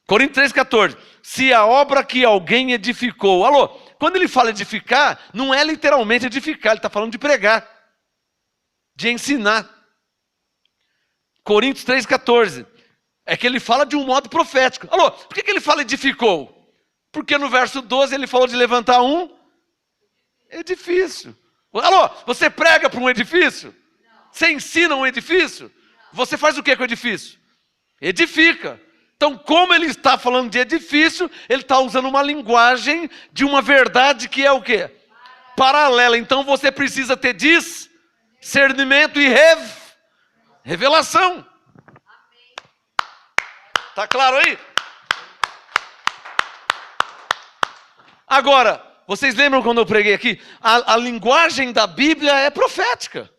Coríntios 3,14. Se a obra que alguém edificou. Alô, quando ele fala edificar, não é literalmente edificar, ele está falando de pregar, de ensinar. Coríntios 3,14. É que ele fala de um modo profético. Alô, por que ele fala edificou? Porque no verso 12 ele falou de levantar um edifício. Alô, você prega para um edifício? Não. Você ensina um edifício? Não. Você faz o que com o edifício? Edifica. Então, como ele está falando de edifício, ele está usando uma linguagem de uma verdade que é o quê? Paralela. Então, você precisa ter discernimento e revelação. Está claro aí? Agora, vocês lembram quando eu preguei aqui? A linguagem da Bíblia é profética.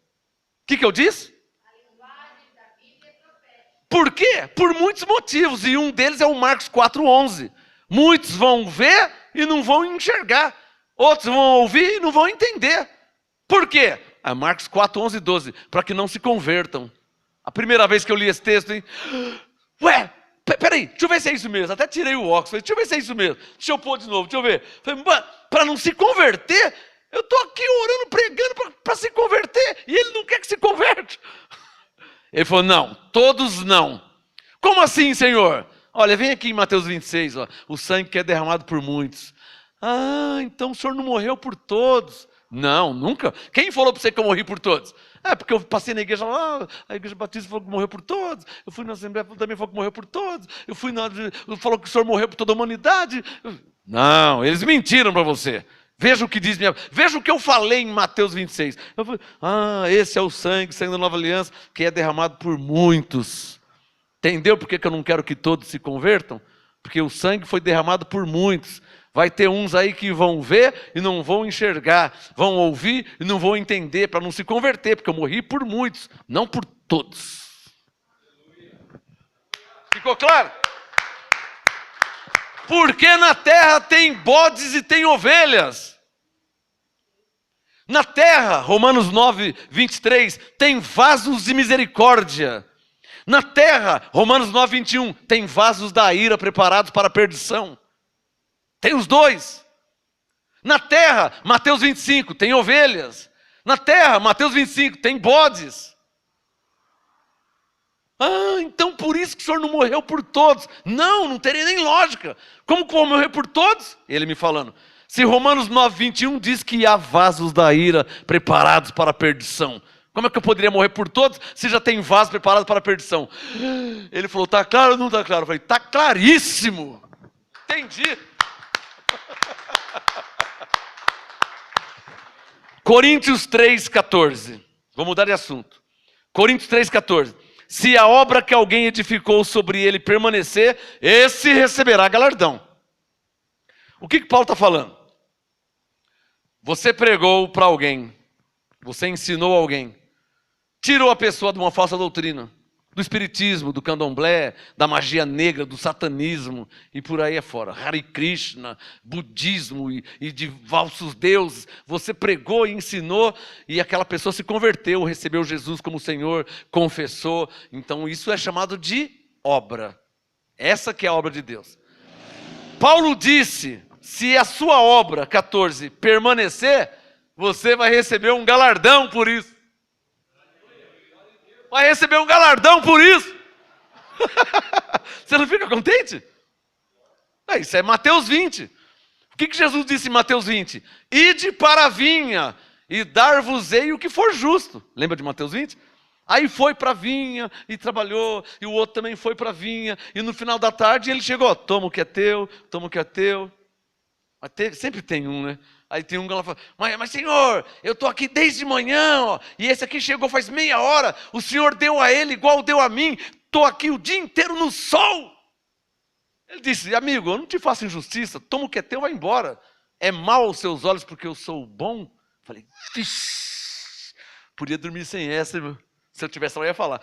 O que eu disse? A linguagem da Bíblia é profética. Por quê? Por muitos motivos. E um deles é o Marcos 4,11. Muitos vão ver e não vão enxergar. Outros vão ouvir e não vão entender. Por quê? Marcos 4,11 e 12. Para que não se convertam. A primeira vez que eu li esse texto, hein? Ué! Peraí, deixa eu ver se é isso mesmo. Até tirei o óculos. Falei, deixa eu ver se é isso mesmo. Deixa eu pôr de novo, deixa eu ver. Falei, para não se converter, eu estou aqui orando, pregando para se converter. E ele não quer que se converte. Ele falou, não, todos não. Como assim, Senhor? Olha, vem aqui em Mateus 26, ó, o sangue que é derramado por muitos. Ah, então o Senhor não morreu por todos. Não, nunca. Quem falou para você que eu morri por todos? Porque eu passei na igreja lá, a igreja batista falou que morreu por todos. Eu fui na Assembleia, também falou que morreu por todos. Falou que o Senhor morreu por toda a humanidade. Não, eles mentiram para você. Veja o que diz veja o que eu falei em Mateus 26. Eu falei, esse é o sangue da nova aliança, que é derramado por muitos. Entendeu por que eu não quero que todos se convertam? Porque o sangue foi derramado por muitos. Vai ter uns aí que vão ver e não vão enxergar, vão ouvir e não vão entender, para não se converter, porque eu morri por muitos, não por todos. Ficou claro? Porque na terra tem bodes e tem ovelhas. Na terra, Romanos 9, 23, tem vasos de misericórdia. Na terra, Romanos 9, 21, tem vasos da ira preparados para a perdição. Tem os dois. Na terra, Mateus 25, tem ovelhas. Na terra, Mateus 25, tem bodes. Então por isso que o Senhor não morreu por todos. Não teria nem lógica. Como que eu vou morrer por todos? Ele me falando. Se Romanos 9, 21 diz que há vasos da ira preparados para a perdição. Como é que eu poderia morrer por todos se já tem vasos preparados para a perdição? Ele falou, está claro ou não está claro? Eu falei, está claríssimo. Entendi. Coríntios 3,14. Vou mudar de assunto. Coríntios 3,14. Se a obra que alguém edificou sobre ele permanecer, esse receberá galardão. O que Paulo está falando? Você pregou para alguém, você ensinou alguém, tirou a pessoa de uma falsa doutrina, do espiritismo, do candomblé, da magia negra, do satanismo e por aí afora. Hare Krishna, budismo e de falsos deuses. Você pregou e ensinou e aquela pessoa se converteu, recebeu Jesus como Senhor, confessou. Então isso é chamado de obra. Essa que é a obra de Deus. Paulo disse, se a sua obra, 14, permanecer, você vai receber um galardão por isso. Vai receber um galardão por isso. Você não fica contente? Isso é Mateus 20. O que Jesus disse em Mateus 20? Ide para a vinha e dar-vos-ei o que for justo. Lembra de Mateus 20? Aí foi para a vinha e trabalhou, e o outro também foi para a vinha, e no final da tarde ele chegou, toma o que é teu, toma o que é teu. Mas sempre tem um, né? Aí tem um que ela fala, mas Senhor, eu estou aqui desde manhã, ó, e esse aqui chegou faz meia hora, o Senhor deu a ele igual deu a mim, estou aqui o dia inteiro no sol. Ele disse, amigo, eu não te faço injustiça, toma o que é teu, vai embora. É mal aos seus olhos porque eu sou bom? Falei, podia dormir sem essa, meu. Se eu tivesse, eu ia falar.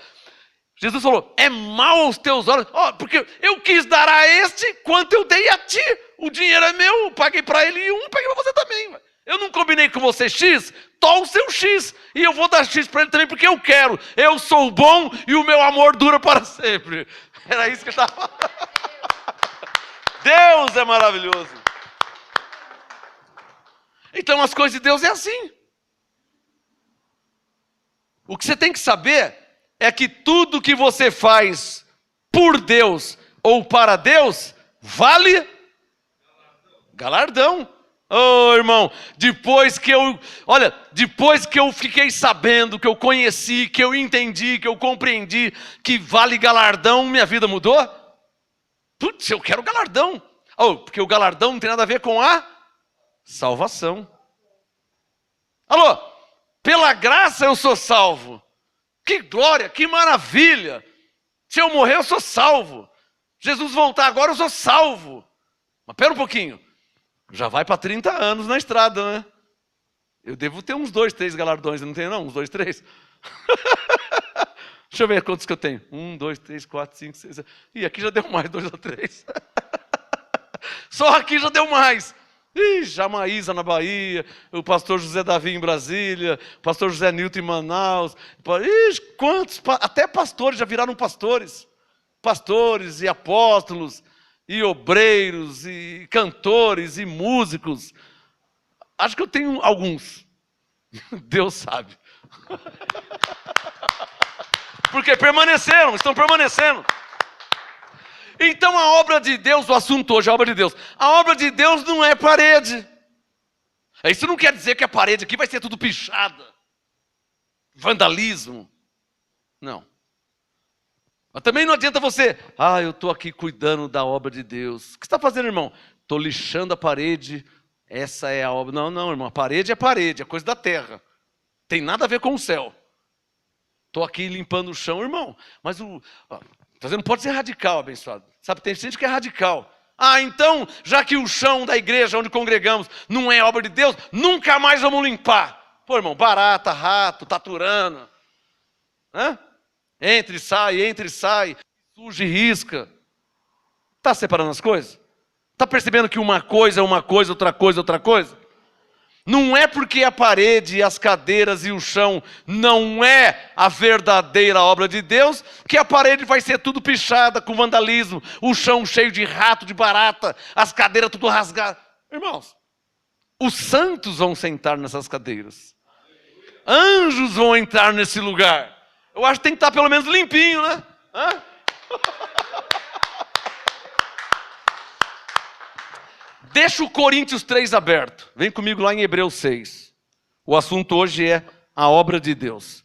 Jesus falou, é mal aos teus olhos, porque eu quis dar a este quanto eu dei a ti. O dinheiro é meu, eu paguei para ele e paguei para você também. Eu não combinei com você X, toma o seu X. E eu vou dar X para ele também porque eu quero. Eu sou bom e o meu amor dura para sempre. Era isso que ele estava falando. Deus é maravilhoso. Então as coisas de Deus é assim. O que você tem que saber é que tudo que você faz por Deus ou para Deus vale galardão. Oh, irmão, depois que eu fiquei sabendo, que eu conheci, que eu entendi, que eu compreendi que vale galardão, minha vida mudou. Putz, eu quero galardão. Oh, porque o galardão não tem nada a ver com a salvação. Alô, pela graça eu sou salvo. Que glória, que maravilha. Se eu morrer eu sou salvo. Jesus voltar agora eu sou salvo. Mas pera um pouquinho. Já vai para 30 anos na estrada, né? Eu devo ter uns 2, 3 galardões, não tenho não? Uns 2, 3? Deixa eu ver quantos que eu tenho. 1, 2, 3, 4, 5, 6... Ih, aqui já deu mais, 2 ou 3. Só aqui já deu mais. Ih, Jamaísa na Bahia, o pastor José Davi em Brasília, o pastor José Nilton em Manaus. Ih, quantos? Até pastores já viraram pastores. Pastores e apóstolos, e obreiros, e cantores, e músicos. Acho que eu tenho alguns. Deus sabe. Porque permaneceram, estão permanecendo. Então a obra de Deus, o assunto hoje é a obra de Deus. A obra de Deus não é parede. Isso não quer dizer que a parede aqui vai ser tudo pichada. Vandalismo. Não. Mas também não adianta você, eu estou aqui cuidando da obra de Deus. O que você está fazendo, irmão? Estou lixando a parede, essa é a obra. Não, não, irmão, a parede, é coisa da terra. Tem nada a ver com o céu. Estou aqui limpando o chão, irmão. Mas não pode ser radical, abençoado. Sabe, tem gente que é radical. Então, já que o chão da igreja onde congregamos não é obra de Deus, nunca mais vamos limpar. Pô, irmão, barata, rato, taturana. Entre e sai, suja e risca. Está separando as coisas? Está percebendo que uma coisa é uma coisa, outra coisa é outra coisa? Não é porque a parede, as cadeiras e o chão não é a verdadeira obra de Deus, que a parede vai ser tudo pichada com vandalismo, o chão cheio de rato, de barata, as cadeiras tudo rasgadas. Irmãos, os santos vão sentar nessas cadeiras. Anjos vão entrar nesse lugar. Eu acho que tem que estar pelo menos limpinho, né? Deixa o Coríntios 3 aberto. Vem comigo lá em Hebreus 6. O assunto hoje é a obra de Deus.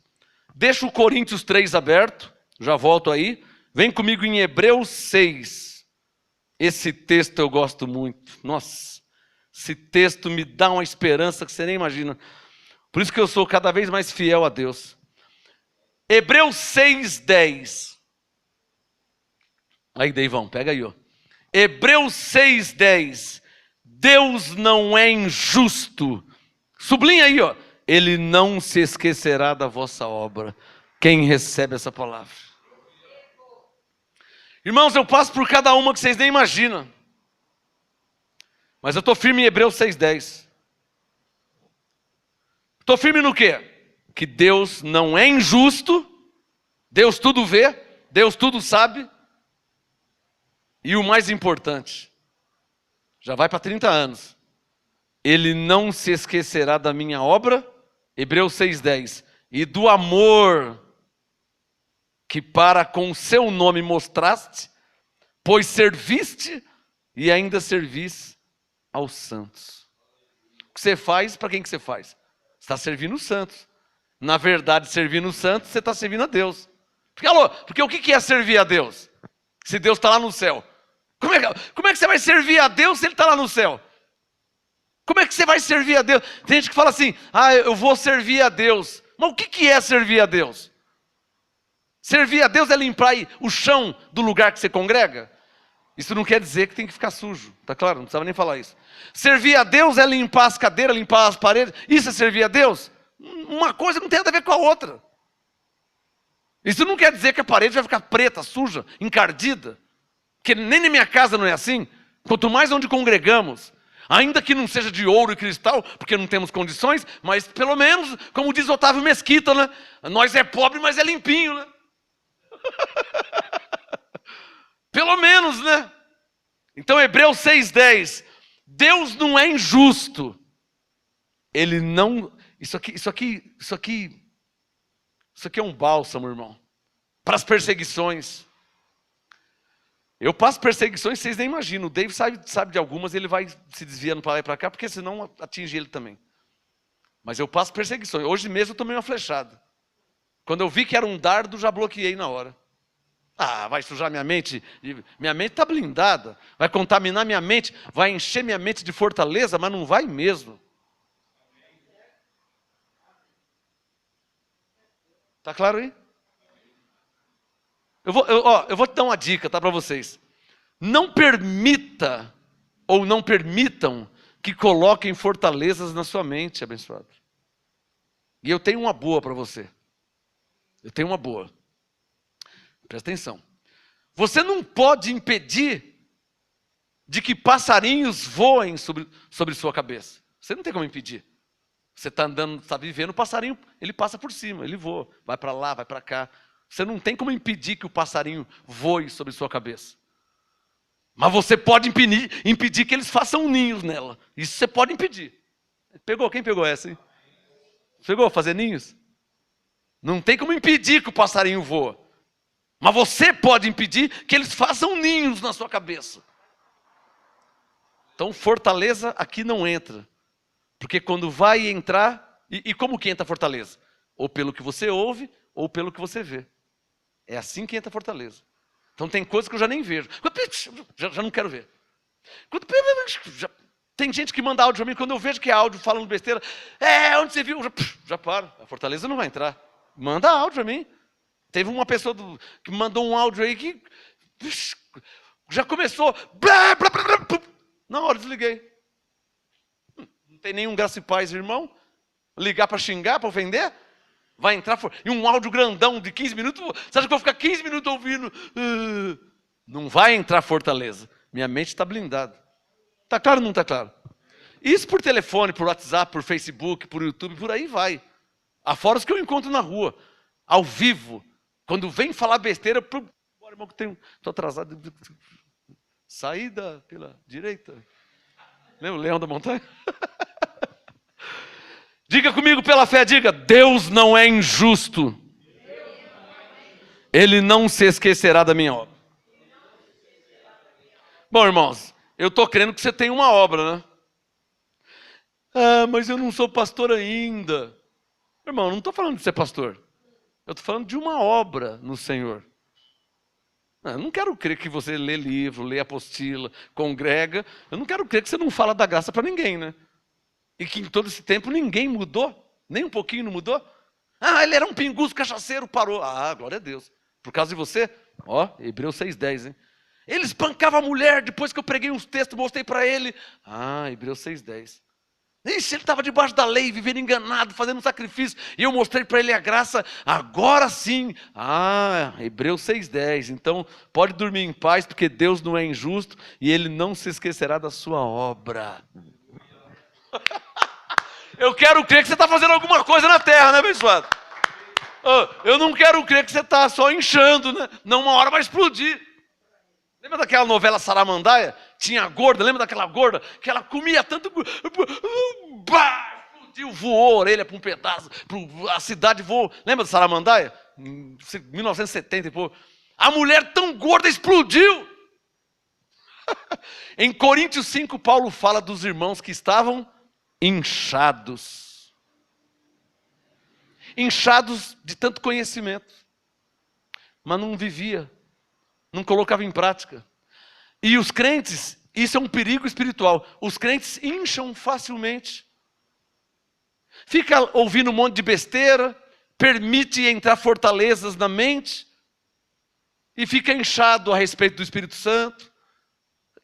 Deixa o Coríntios 3 aberto. Já volto aí. Vem comigo em Hebreus 6. Esse texto eu gosto muito. Nossa, esse texto me dá uma esperança que você nem imagina. Por isso que eu sou cada vez mais fiel a Deus. Hebreus 6:10. Aí, Deivão, pega aí, ó. Hebreus 6:10. Deus não é injusto. Sublinha aí, ó. Ele não se esquecerá da vossa obra. Quem recebe essa palavra? Irmãos, eu passo por cada uma que vocês nem imaginam. Mas eu estou firme em Hebreus 6:10. Estou firme no quê? Que Deus não é injusto. Deus tudo vê. Deus tudo sabe. E o mais importante, já vai para 30 anos. Ele não se esquecerá da minha obra, Hebreus 6:10, e do amor que para com o seu nome mostraste, pois serviste e ainda servis aos santos. O que você faz, para quem que você faz? Você está servindo os santos. Na verdade, servindo os santos, você está servindo a Deus. Porque o que é servir a Deus? Se Deus está lá no céu. Como é que você vai servir a Deus se Ele está lá no céu? Como é que você vai servir a Deus? Tem gente que fala assim, eu vou servir a Deus. Mas o que é servir a Deus? Servir a Deus é limpar o chão do lugar que você congrega? Isso não quer dizer que tem que ficar sujo, tá claro? Não precisava nem falar isso. Servir a Deus é limpar as cadeiras, limpar as paredes. Isso é servir a Deus? Uma coisa não tem nada a ver com a outra. Isso não quer dizer que a parede vai ficar preta, suja, encardida. Porque nem na minha casa não é assim. Quanto mais onde congregamos, ainda que não seja de ouro e cristal, porque não temos condições, mas pelo menos, como diz Otávio Mesquita, né? Nós é pobre, mas é limpinho, né? Pelo menos, né? Então, Hebreus 6,10. Deus não é injusto. Ele não... Isso aqui é um bálsamo, irmão. Para as perseguições. Eu passo perseguições, vocês nem imaginam. O Dave sabe de algumas, ele vai se desviando para lá e para cá, porque senão atinge ele também. Mas eu passo perseguições. Hoje mesmo eu tomei uma flechada. Quando eu vi que era um dardo, já bloqueei na hora. Ah, vai sujar minha mente? Minha mente está blindada. Vai contaminar minha mente, vai encher minha mente de fortaleza, mas não vai mesmo. Está claro aí? Eu vou te dar uma dica, tá, para vocês. Não permita, ou não permitam, que coloquem fortalezas na sua mente, abençoado. E eu tenho uma boa para você. Eu tenho uma boa. Presta atenção. Você não pode impedir de que passarinhos voem sobre sua cabeça. Você não tem como impedir. Você está andando, está vivendo, o passarinho, ele passa por cima, ele voa. Vai para lá, vai para cá. Você não tem como impedir que o passarinho voe sobre sua cabeça. Mas você pode impedir que eles façam ninhos nela. Isso você pode impedir. Pegou? Quem pegou essa, hein? Pegou? Fazer ninhos? Não tem como impedir que o passarinho voa. Mas você pode impedir que eles façam ninhos na sua cabeça. Então, fortaleza aqui não entra. Porque quando vai entrar... E como que entra a fortaleza? Ou pelo que você ouve, ou pelo que você vê. É assim que entra a fortaleza. Então tem coisas que eu já nem vejo. Já não quero ver. Tem gente que manda áudio para mim, quando eu vejo que é áudio falando besteira, onde você viu? Já paro. A fortaleza não vai entrar. Manda áudio para mim. Teve uma pessoa que mandou um áudio aí que já começou. Na hora desliguei. Não tem nenhum graça e paz, irmão. Ligar para xingar, para ofender. Vai entrar e um áudio grandão de 15 minutos. Você acha que eu vou ficar 15 minutos ouvindo? Não vai entrar fortaleza. Minha mente está blindada. Está claro ou não está claro? Isso por telefone, por WhatsApp, por Facebook, por YouTube, por aí vai. Afora os que eu encontro na rua. Ao vivo. Quando vem falar besteira, bora, irmão, que estou atrasado. Saída pela direita. Lembra o leão da montanha? Diga comigo pela fé, diga: Deus não é injusto. Ele não se esquecerá da minha obra. Bom, irmãos, eu estou crendo que você tem uma obra, né? Ah, mas eu não sou pastor ainda. Irmão, eu não estou falando de ser pastor. Eu estou falando de uma obra no Senhor. Eu não quero crer que você lê livro, lê apostila, congrega. Eu não quero crer que você não fala da graça para ninguém, né? E que em todo esse tempo ninguém mudou. Nem um pouquinho não mudou. Ah, ele era um pinguço cachaceiro, parou. Ah, glória a Deus. Por causa de você, ó, Hebreus 6,10, hein? Ele espancava a mulher depois que eu preguei uns textos, mostrei para ele. Ah, Hebreus 6,10. Ixi, ele estava debaixo da lei, vivendo enganado, fazendo um sacrifício. E eu mostrei para ele a graça. Agora sim. Ah, Hebreus 6,10. Então, pode dormir em paz, porque Deus não é injusto e Ele não se esquecerá da sua obra. Eu quero crer que você está fazendo alguma coisa na terra, né, abençoado? Eu não quero crer que você está só inchando, né? Não, uma hora vai explodir. Lembra daquela novela Saramandaia? Tinha a gorda, lembra daquela gorda? Que ela comia tanto... Explodiu, voou a orelha para um pedaço, a cidade voou. Lembra de Saramandaia? 1970 e pouco. A mulher tão gorda explodiu. Em Coríntios 5, Paulo fala dos irmãos que estavam inchados. Inchados de tanto conhecimento. Mas não vivia. Não colocava em prática. E os crentes, isso é um perigo espiritual. Os crentes incham facilmente. Fica ouvindo um monte de besteira, permite entrar fortalezas na mente e fica inchado a respeito do Espírito Santo.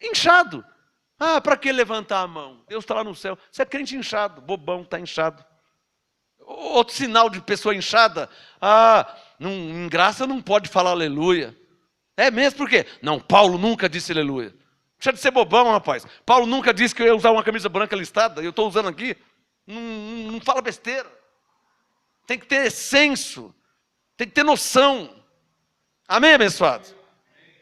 Inchado. Ah, para que levantar a mão? Deus está lá no céu. Você é crente inchado, bobão, está inchado. Outro sinal de pessoa inchada. Ah, em graça não pode falar aleluia. É mesmo por quê? Não, Paulo nunca disse aleluia. Deixa de ser bobão, rapaz. Paulo nunca disse que eu ia usar uma camisa branca listada. Eu estou usando aqui. Não fala besteira. Tem que ter senso. Tem que ter noção. Amém, abençoados?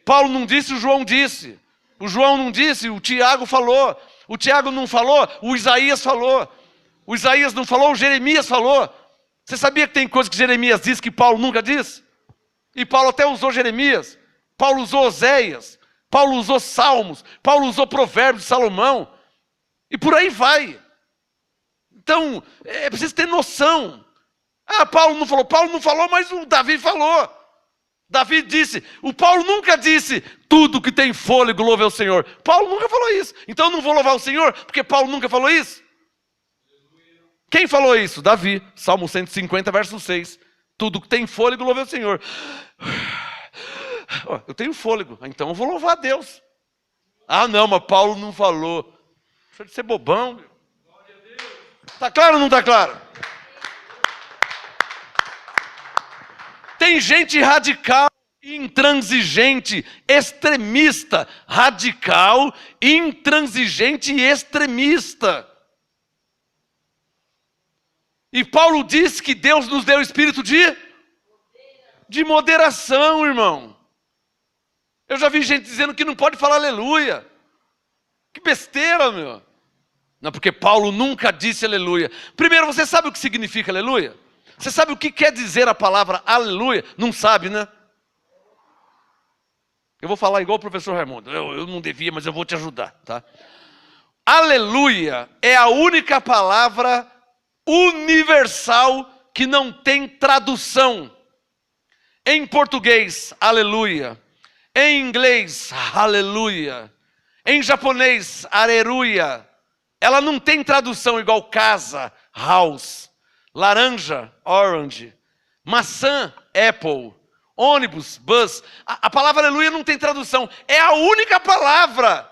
Paulo não disse, o João disse. O João não disse, o Tiago falou. O Tiago não falou, o Isaías falou. O Isaías não falou, o Jeremias falou. Você sabia que tem coisas que Jeremias diz que Paulo nunca diz? E Paulo até usou Jeremias. Paulo usou Oséias. Paulo usou Salmos. Paulo usou Provérbios de Salomão. E por aí vai. Então, é preciso ter noção. Ah, Paulo não falou, mas o Davi falou. Davi disse, o Paulo nunca disse, tudo que tem fôlego louve ao Senhor. Paulo nunca falou isso. Então eu não vou louvar o Senhor, porque Paulo nunca falou isso. Quem falou isso? Davi, Salmo 150, verso 6. Tudo que tem fôlego louve ao Senhor. Eu tenho fôlego, então eu vou louvar a Deus. Ah não, mas Paulo não falou. Deixa de ser bobão. Está claro ou não está claro? Tem gente radical, intransigente, extremista. Radical, intransigente e extremista. E Paulo diz que Deus nos deu o espírito de moderação, irmão. Eu já vi gente dizendo que não pode falar aleluia. Que besteira, meu. Não, porque Paulo nunca disse aleluia. Primeiro, você sabe o que significa aleluia? Você sabe o que quer dizer a palavra aleluia? Não sabe, né? Eu vou falar igual o professor Raimundo. Eu não devia, mas eu vou te ajudar, tá? Aleluia é a única palavra universal que não tem tradução. Em português, aleluia. Em inglês, aleluia. Em japonês, aleluia. Ela não tem tradução igual casa, house. Laranja, orange. Maçã, apple. Ônibus, bus. A palavra aleluia não tem tradução. É a única palavra.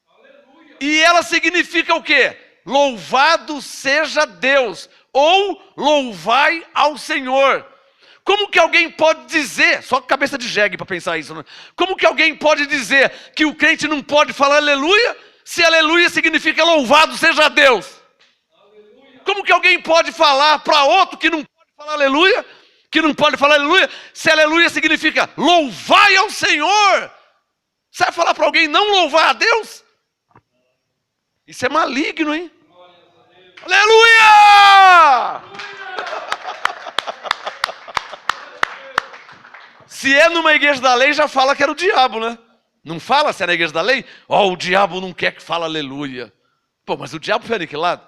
Aleluia. E ela significa o quê? Louvado seja Deus. Ou louvai ao Senhor. Como que alguém pode dizer, só cabeça de jegue para pensar isso, né? Como que alguém pode dizer que o crente não pode falar aleluia, se aleluia significa louvado seja Deus? Aleluia. Como que alguém pode falar para outro que não pode falar aleluia, se aleluia significa louvai ao Senhor? Você vai falar para alguém não louvar a Deus? Isso é maligno, hein? Aleluia! Se é numa igreja da lei, já fala que era o diabo, né? Não fala se é na igreja da lei? O diabo não quer que fale aleluia. Pô, mas o diabo foi aniquilado.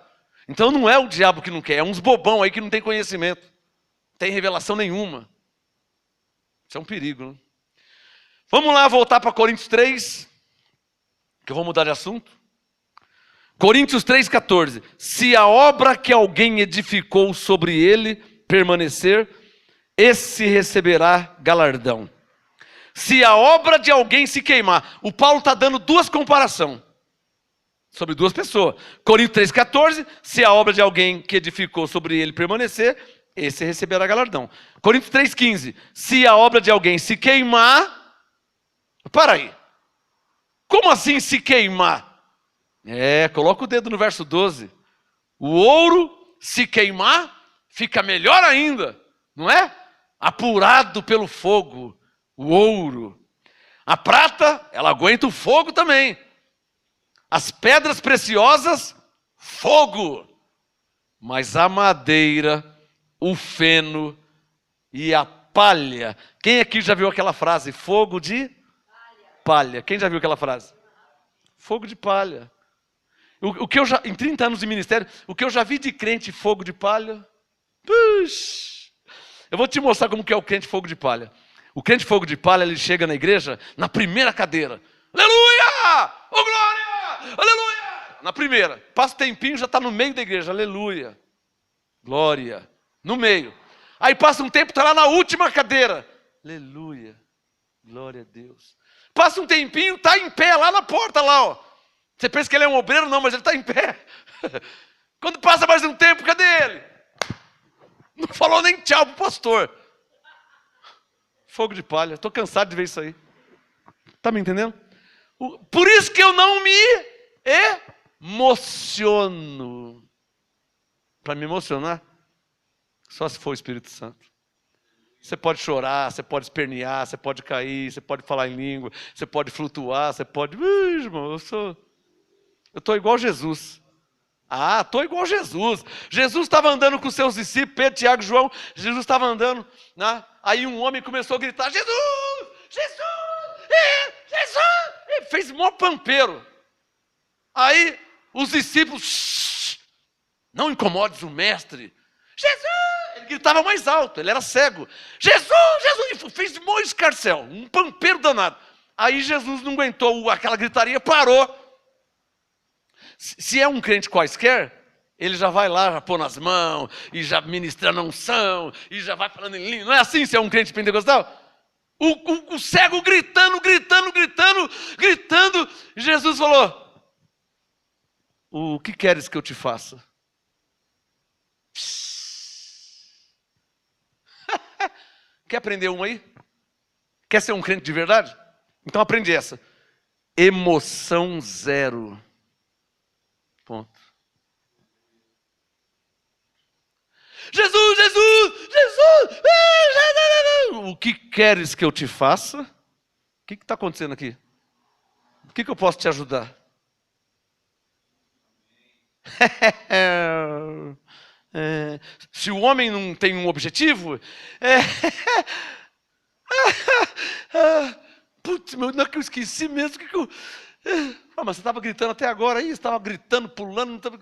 Então não é o diabo que não quer, é uns bobão aí que não tem conhecimento. Não tem revelação nenhuma. Isso é um perigo, né? Vamos lá voltar para Coríntios 3, que eu vou mudar de assunto. Coríntios 3,14. Se a obra que alguém edificou sobre ele permanecer, esse receberá galardão. Se a obra de alguém se queimar, o Paulo está dando duas comparações sobre duas pessoas. Coríntios 3,14, se a obra de alguém que edificou sobre ele permanecer, esse receberá galardão. Coríntios 3,15, se a obra de alguém se queimar, para aí, como assim se queimar? Coloca o dedo no verso 12. O ouro, se queimar, fica melhor ainda, não é? Apurado pelo fogo, o ouro. A prata, ela aguenta o fogo também. As pedras preciosas, fogo. Mas a madeira, o feno e a palha. Quem aqui já viu aquela frase? Fogo de palha. Quem já viu aquela frase? Fogo de palha. O que eu já, em 30 anos de ministério, o que eu já vi de crente fogo de palha, puxa. Eu vou te mostrar como que é o crente fogo de palha. O crente fogo de palha, ele chega na igreja, na primeira cadeira. Aleluia! Oh glória! Aleluia! Na primeira. Passa um tempinho, já está no meio da igreja. Aleluia! Glória! No meio. Aí passa um tempo, está lá na última cadeira. Aleluia! Glória a Deus. Passa um tempinho, está em pé lá na porta, lá, ó. Você pensa que ele é um obreiro? Não, mas ele está em pé. Quando passa mais um tempo, cadê ele? Não falou nem tchau pro pastor. Fogo de palha. Estou cansado de ver isso aí. Está me entendendo? Por isso que eu não me emociono. Para me emocionar, só se for o Espírito Santo. Você pode chorar, você pode espernear, você pode cair, você pode falar em língua, você pode flutuar, você pode... irmão, eu estou igual Jesus. Ah, estou igual Jesus. Jesus estava andando com seus discípulos, Pedro, Tiago e João. Jesus estava andando, né? Aí um homem começou a gritar, Jesus, Jesus, Jesus. Ele fez mó pampeiro. Aí os discípulos, não incomodes o mestre. Jesus! Ele gritava mais alto, ele era cego. Jesus, Jesus! E fez mó escarcéu, um pampeiro danado. Aí Jesus não aguentou aquela gritaria, parou. Se é um crente quaisquer, ele já vai lá, já pôr nas mãos, e já ministrando a unção, e já vai falando em língua. Não é assim se é um crente pentecostal? O cego gritando. Jesus falou, o que queres que eu te faça? Quer aprender uma aí? Quer ser um crente de verdade? Então aprende essa. Emoção zero. Ponto. Jesus, Jesus, Jesus! O que queres que eu te faça? O que está acontecendo aqui? O que eu posso te ajudar? Se o homem não tem um objetivo, putz, meu, não é que eu esqueci mesmo que eu... mas você estava gritando até agora aí, você estava gritando, pulando, não estava...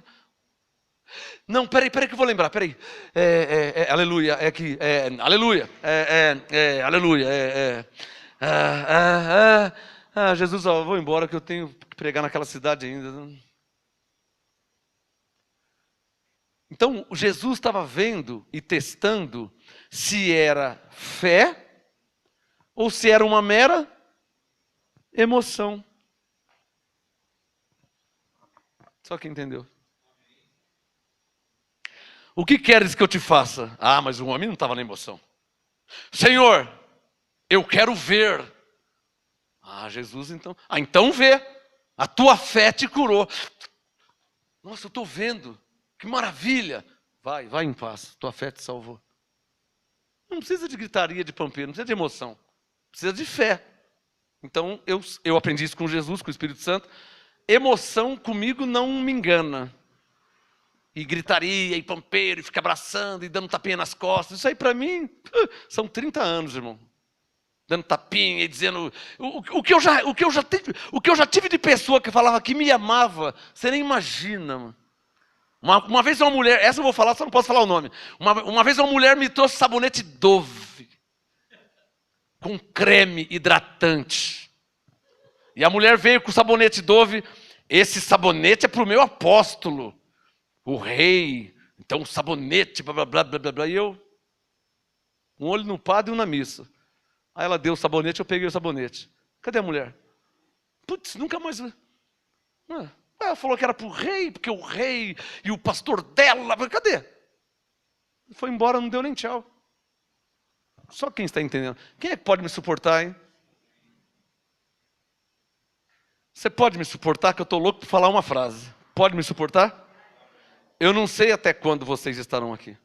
Não, peraí que eu vou lembrar, peraí. Aleluia, aleluia, aleluia, Jesus, eu vou embora que eu tenho que pregar naquela cidade ainda. Então, Jesus estava vendo e testando se era fé ou se era uma mera emoção. Só quem entendeu. O que queres que eu te faça? Ah, mas o homem não estava na emoção. Senhor, eu quero ver. Ah, Jesus, então. Ah, então vê. A tua fé te curou. Nossa, eu estou vendo. Que maravilha. Vai em paz. Tua fé te salvou. Não precisa de gritaria, de pampeiro, não precisa de emoção. Precisa de fé. Então, eu aprendi isso com Jesus, com o Espírito Santo. Emoção comigo não me engana. E gritaria, e pampeiro, e fica abraçando, e dando tapinha nas costas. Isso aí para mim, são 30 anos, irmão. Dando tapinha e dizendo... O que eu já tive de pessoa que falava que me amava, você nem imagina, mano. Uma vez uma mulher, essa eu vou falar, só não posso falar o nome. Uma vez uma mulher me trouxe sabonete Dove, com creme hidratante. E a mulher veio com o sabonete Dove, esse sabonete é para o meu apóstolo, o rei, então o sabonete, blá, blá, blá, blá, blá, e eu, um olho no padre e um na missa. Aí ela deu o sabonete, eu peguei o sabonete. Cadê a mulher? Putz, nunca mais... Ela falou que era para o rei, porque o rei e o pastor dela... Cadê? Foi embora, não deu nem tchau. Só quem está entendendo. Quem é que pode me suportar, hein? Você pode me suportar, que eu estou louco para falar uma frase. Pode me suportar? Eu não sei até quando vocês estarão aqui.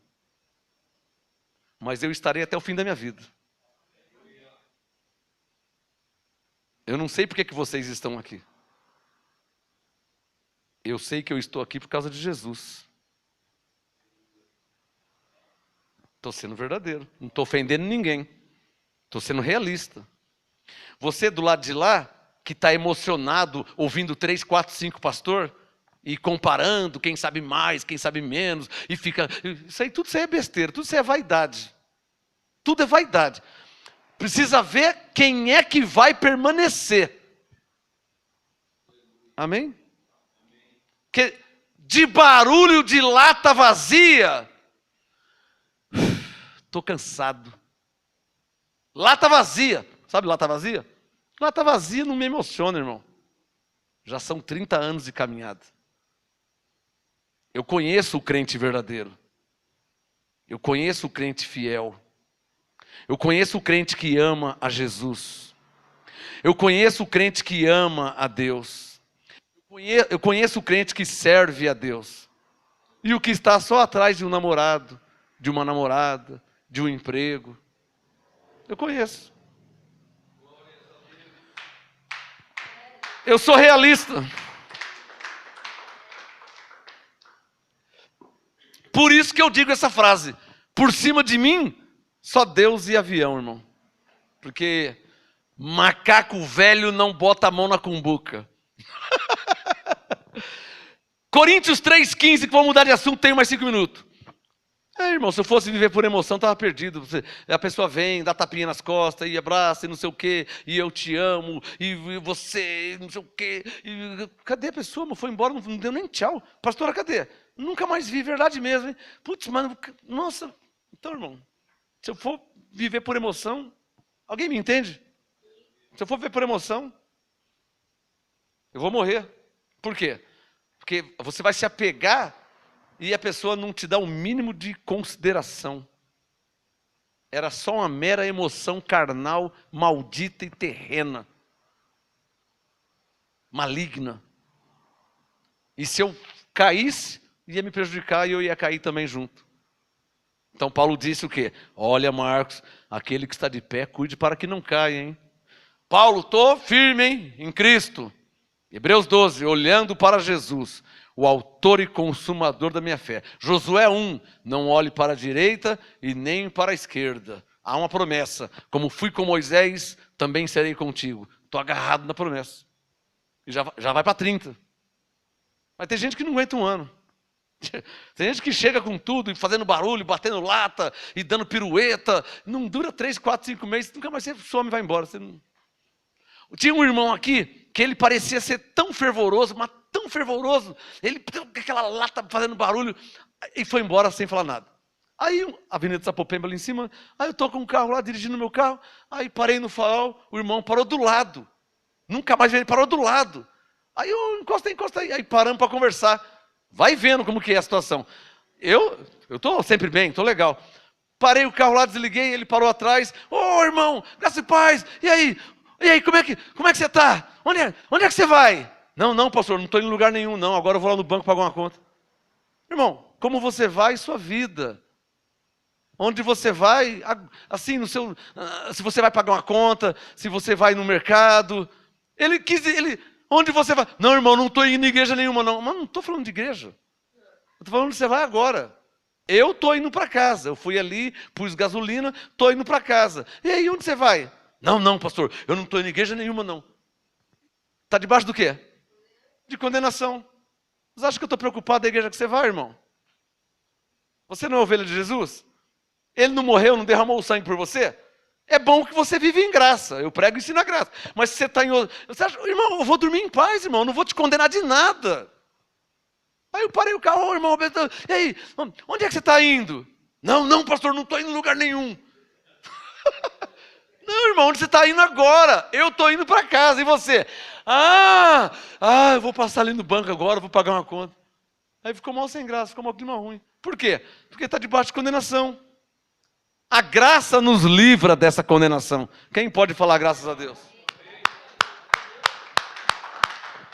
Mas eu estarei até o fim da minha vida. Eu não sei porque que vocês estão aqui. Eu sei que eu estou aqui por causa de Jesus. Estou sendo verdadeiro. Não estou ofendendo ninguém. Estou sendo realista. Você do lado de lá, que está emocionado, ouvindo 3, 4, 5 pastor, e comparando quem sabe mais, quem sabe menos, e fica... tudo isso aí é besteira, tudo isso aí é vaidade. Tudo é vaidade. Precisa ver quem é que vai permanecer. Amém? Que de barulho de lata vazia, estou cansado. Lata vazia, sabe lata vazia? Lata vazia não me emociona, irmão. Já são 30 anos de caminhada. Eu conheço o crente verdadeiro. Eu conheço o crente fiel. Eu conheço o crente que ama a Jesus. Eu conheço o crente que ama a Deus. Eu conheço o crente que serve a Deus. E o que está só atrás de um namorado, de uma namorada, de um emprego. Eu conheço. Eu sou realista. Por isso que eu digo essa frase. Por cima de mim, só Deus e avião, irmão. Porque macaco velho não bota a mão na cumbuca. Coríntios 3,15, que vou mudar de assunto, tenho mais 5 minutos. Irmão, se eu fosse viver por emoção, estava perdido. A pessoa vem, dá tapinha nas costas, e abraça, e não sei o quê, e eu te amo, e você, não sei o quê. E, cadê a pessoa? Foi embora, não deu nem tchau. Pastora, cadê? Nunca mais vi, verdade mesmo. Hein? Putz, mano, nossa. Então, irmão, se eu for viver por emoção, alguém me entende? Se eu for viver por emoção, eu vou morrer. Por quê? Porque você vai se apegar e a pessoa não te dá o mínimo de consideração. Era só uma mera emoção carnal, maldita e terrena. Maligna. E se eu caísse, ia me prejudicar e eu ia cair também junto. Então Paulo disse o quê? Olha, Marcos, aquele que está de pé, cuide para que não caia, hein? Paulo, estou firme, hein? Em Cristo. Hebreus 12, olhando para Jesus, o autor e consumador da minha fé. Josué 1, não olhe para a direita e nem para a esquerda. Há uma promessa, como fui com Moisés, também serei contigo. Estou agarrado na promessa. E já vai para 30. Mas tem gente que não aguenta um ano. Tem gente que chega com tudo, e fazendo barulho, batendo lata, e dando pirueta. Não dura 3, 4, 5 meses, nunca mais você some e vai embora. Tinha um irmão aqui, que ele parecia ser tão fervoroso, mas tão fervoroso, ele com aquela lata fazendo barulho, e foi embora sem falar nada. Aí, a Avenida Sapopemba ali em cima, aí eu estou com um carro lá, dirigindo meu carro, aí parei no farol, o irmão parou do lado. Nunca mais ele parou do lado. Aí eu encosta aí, paramos para conversar. Vai vendo como que é a situação. Eu estou sempre bem, estou legal. Parei o carro lá, desliguei, ele parou atrás. Ô, irmão, graça e paz, e aí, como é que você está? Onde é que você vai? Não, pastor, não estou em lugar nenhum, não. Agora eu vou lá no banco pagar uma conta. Irmão, como você vai, sua vida. Onde você vai, assim, se você vai pagar uma conta, se você vai no mercado. Onde você vai? Não, irmão, não estou indo em igreja nenhuma, não. Mas não estou falando de igreja. Eu estou falando onde você vai agora. Eu estou indo para casa. Eu fui ali, pus gasolina, estou indo para casa. E aí, onde você vai? Não, pastor, eu não estou indo em igreja nenhuma, não. Está debaixo do quê? De condenação. Você acha que eu estou preocupado da igreja que você vai, irmão? Você não é ovelha de Jesus? Ele não morreu, não derramou o sangue por você? É bom que você vive em graça. Eu prego e ensino a graça. Mas se você está em outro... Você acha, irmão, eu vou dormir em paz, irmão. Eu não vou te condenar de nada. Aí eu parei o carro, irmão. E aí, onde é que você está indo? Não, pastor, não estou indo em lugar nenhum. Não, irmão, onde você está indo agora? Eu estou indo para casa. E você? Eu vou passar ali no banco agora, vou pagar uma conta. Aí ficou mal sem graça, ficou mal clima ruim. Por quê? Porque está debaixo de condenação. A graça nos livra dessa condenação. Quem pode falar graças a Deus?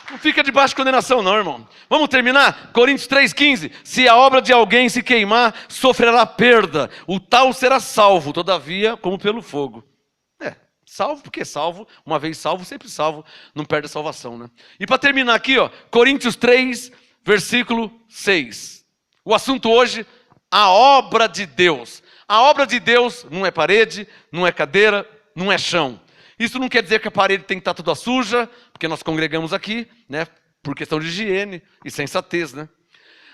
Não fica debaixo de condenação não, irmão. Vamos terminar? Coríntios 3,15. Se a obra de alguém se queimar, sofrerá perda. O tal será salvo, todavia, como pelo fogo. Salvo, porque salvo, uma vez salvo, sempre salvo. Não perde a salvação, né? E para terminar aqui, Coríntios 3, versículo 6. O assunto hoje, a obra de Deus. A obra de Deus não é parede, não é cadeira, não é chão. Isso não quer dizer que a parede tem que estar toda suja, porque nós congregamos aqui, né, por questão de higiene e sensatez, né?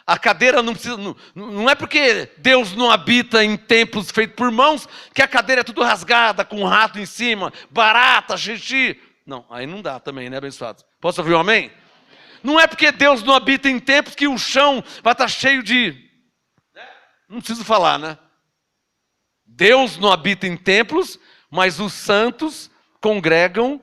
A cadeira não precisa, não é porque Deus não habita em templos feitos por mãos, que a cadeira é tudo rasgada, com um rato em cima, barata, xixi. Não, aí não dá também, né, abençoados? Posso ouvir um amém? Não é porque Deus não habita em templos que o chão vai estar cheio de... Não preciso falar, né? Deus não habita em templos, mas os santos congregam,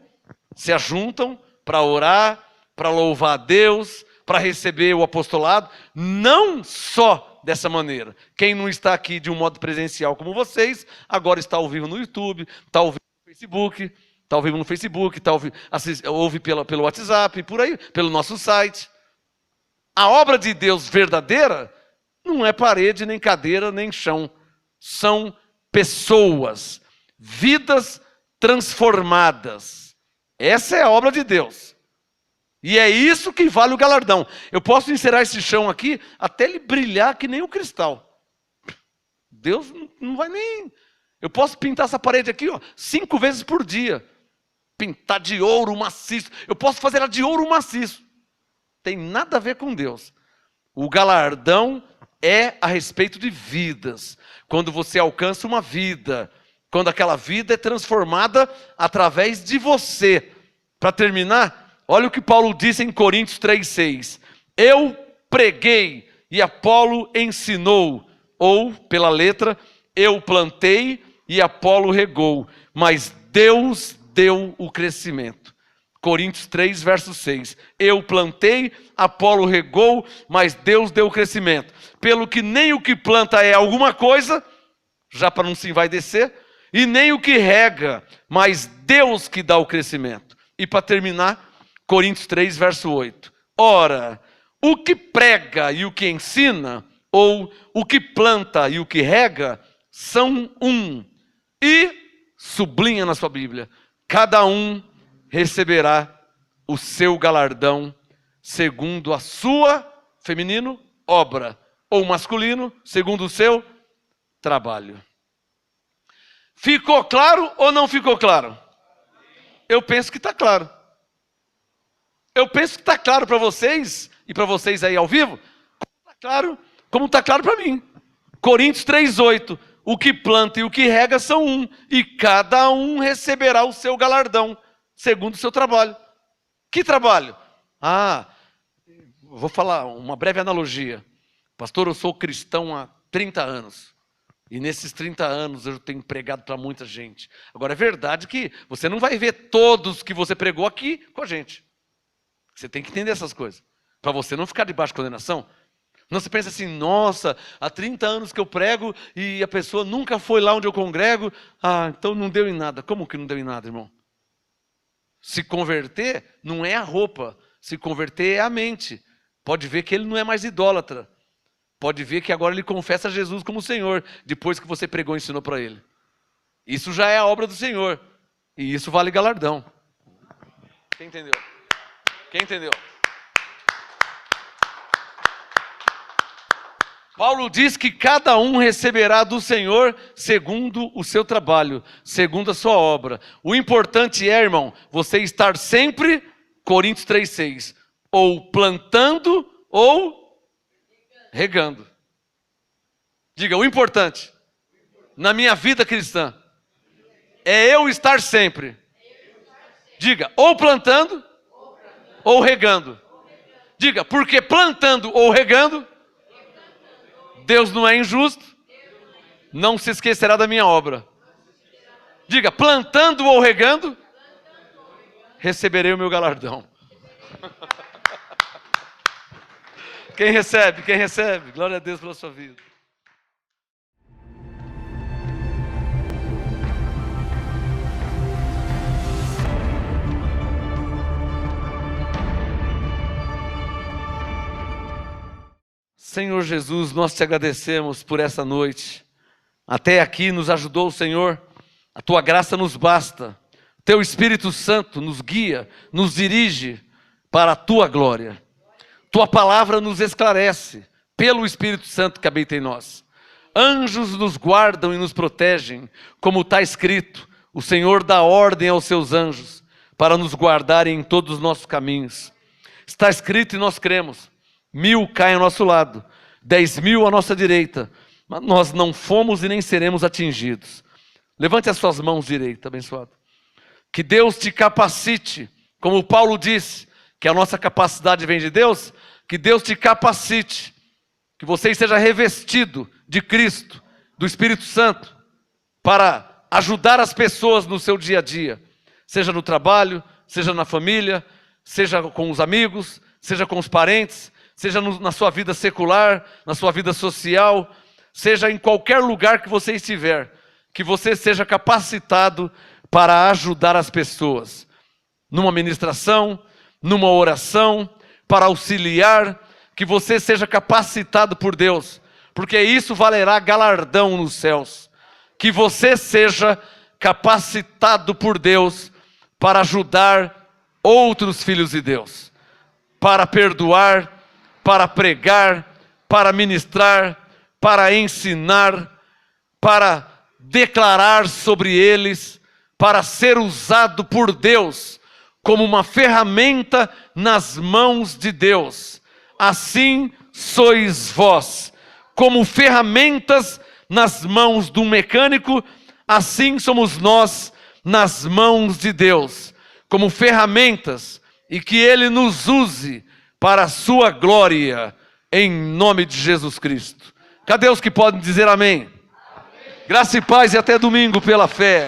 se ajuntam para orar, para louvar a Deus, para receber o apostolado, não só dessa maneira. Quem não está aqui de um modo presencial como vocês, agora está ao vivo no YouTube, está ao vivo no Facebook, ouve pelo WhatsApp, por aí, pelo nosso site. A obra de Deus verdadeira não é parede, nem cadeira, nem chão. São pessoas vidas transformadas. Essa é a obra de Deus. E é isso que vale o galardão. Eu posso encerar esse chão aqui até ele brilhar que nem um cristal. Deus não vai nem... Eu posso pintar essa parede aqui, 5 vezes por dia. Pintar de ouro maciço. Eu posso fazer ela de ouro maciço. Tem nada a ver com Deus. O galardão é a respeito de vidas. Quando você alcança uma vida, quando aquela vida é transformada através de você. Para terminar, olha o que Paulo disse em Coríntios 3,6. Eu preguei e Apolo ensinou. Ou, pela letra, eu plantei e Apolo regou. Mas Deus deu o crescimento. Coríntios 3, verso 6. Eu plantei, Apolo regou, mas Deus deu o crescimento. Pelo que nem o que planta é alguma coisa, já para não se envaidecer, e nem o que rega, mas Deus que dá o crescimento. E para terminar, Coríntios 3, verso 8. Ora, o que prega e o que ensina, ou o que planta e o que rega, são um. E, sublinha na sua Bíblia, cada um receberá o seu galardão segundo a sua, feminino, obra, ou masculino, segundo o seu trabalho. Ficou claro ou não ficou claro? Eu penso que está claro. Eu penso que está claro para vocês, e para vocês aí ao vivo, como está claro para mim. Coríntios 3,8. O que planta e o que rega são um, e cada um receberá o seu galardão, segundo o seu trabalho. Que trabalho? Vou falar uma breve analogia. Pastor, eu sou cristão há 30 anos. E nesses 30 anos eu tenho pregado para muita gente. Agora é verdade que você não vai ver todos que você pregou aqui com a gente. Você tem que entender essas coisas. Para você não ficar debaixo de condenação. Não se pensa assim, nossa, há 30 anos que eu prego e a pessoa nunca foi lá onde eu congrego. Então não deu em nada. Como que não deu em nada, irmão? Se converter não é a roupa. Se converter é a mente. Pode ver que ele não é mais idólatra. Pode ver que agora ele confessa Jesus como Senhor, depois que você pregou e ensinou para ele. Isso já é a obra do Senhor. E isso vale galardão. Quem entendeu? Quem entendeu? Paulo diz que cada um receberá do Senhor segundo o seu trabalho, segundo a sua obra. O importante é, irmão, você estar sempre, Coríntios 3,6, ou plantando ou regando. Diga, o importante na minha vida cristã é eu estar sempre. Diga, ou plantando ou regando. Diga, porque plantando ou regando, Deus não é injusto, não se esquecerá da minha obra. Diga, plantando ou regando, receberei o meu galardão. Quem recebe? Quem recebe? Glória a Deus pela sua vida. Senhor Jesus, nós te agradecemos por essa noite. Até aqui nos ajudou o Senhor. A tua graça nos basta. Teu Espírito Santo nos guia, nos dirige para a tua glória. Tua palavra nos esclarece pelo Espírito Santo que habita em nós. Anjos nos guardam e nos protegem, como está escrito: o Senhor dá ordem aos seus anjos para nos guardarem em todos os nossos caminhos. Está escrito e nós cremos. 1000 caem ao nosso lado, 10.000 à nossa direita, mas nós não fomos e nem seremos atingidos. Levante as suas mãos direitas, abençoado. Que Deus te capacite, como Paulo disse, que a nossa capacidade vem de Deus. Que Deus te capacite, que você esteja revestido de Cristo, do Espírito Santo, para ajudar as pessoas no seu dia a dia, seja no trabalho, seja na família, seja com os amigos, seja com os parentes, seja na sua vida secular, na sua vida social, seja em qualquer lugar que você estiver, que você seja capacitado para ajudar as pessoas, numa ministração, numa oração, para auxiliar, que você seja capacitado por Deus, porque isso valerá galardão nos céus. Que você seja capacitado por Deus para ajudar outros filhos de Deus, para perdoar, para pregar, para ministrar, para ensinar, para declarar sobre eles, para ser usado por Deus como uma ferramenta nas mãos de Deus. Assim sois vós, como ferramentas nas mãos de um mecânico, assim somos nós nas mãos de Deus, como ferramentas, e que Ele nos use para a sua glória, em nome de Jesus Cristo. Cadê os que podem dizer amém? Graça e paz e até domingo pela fé.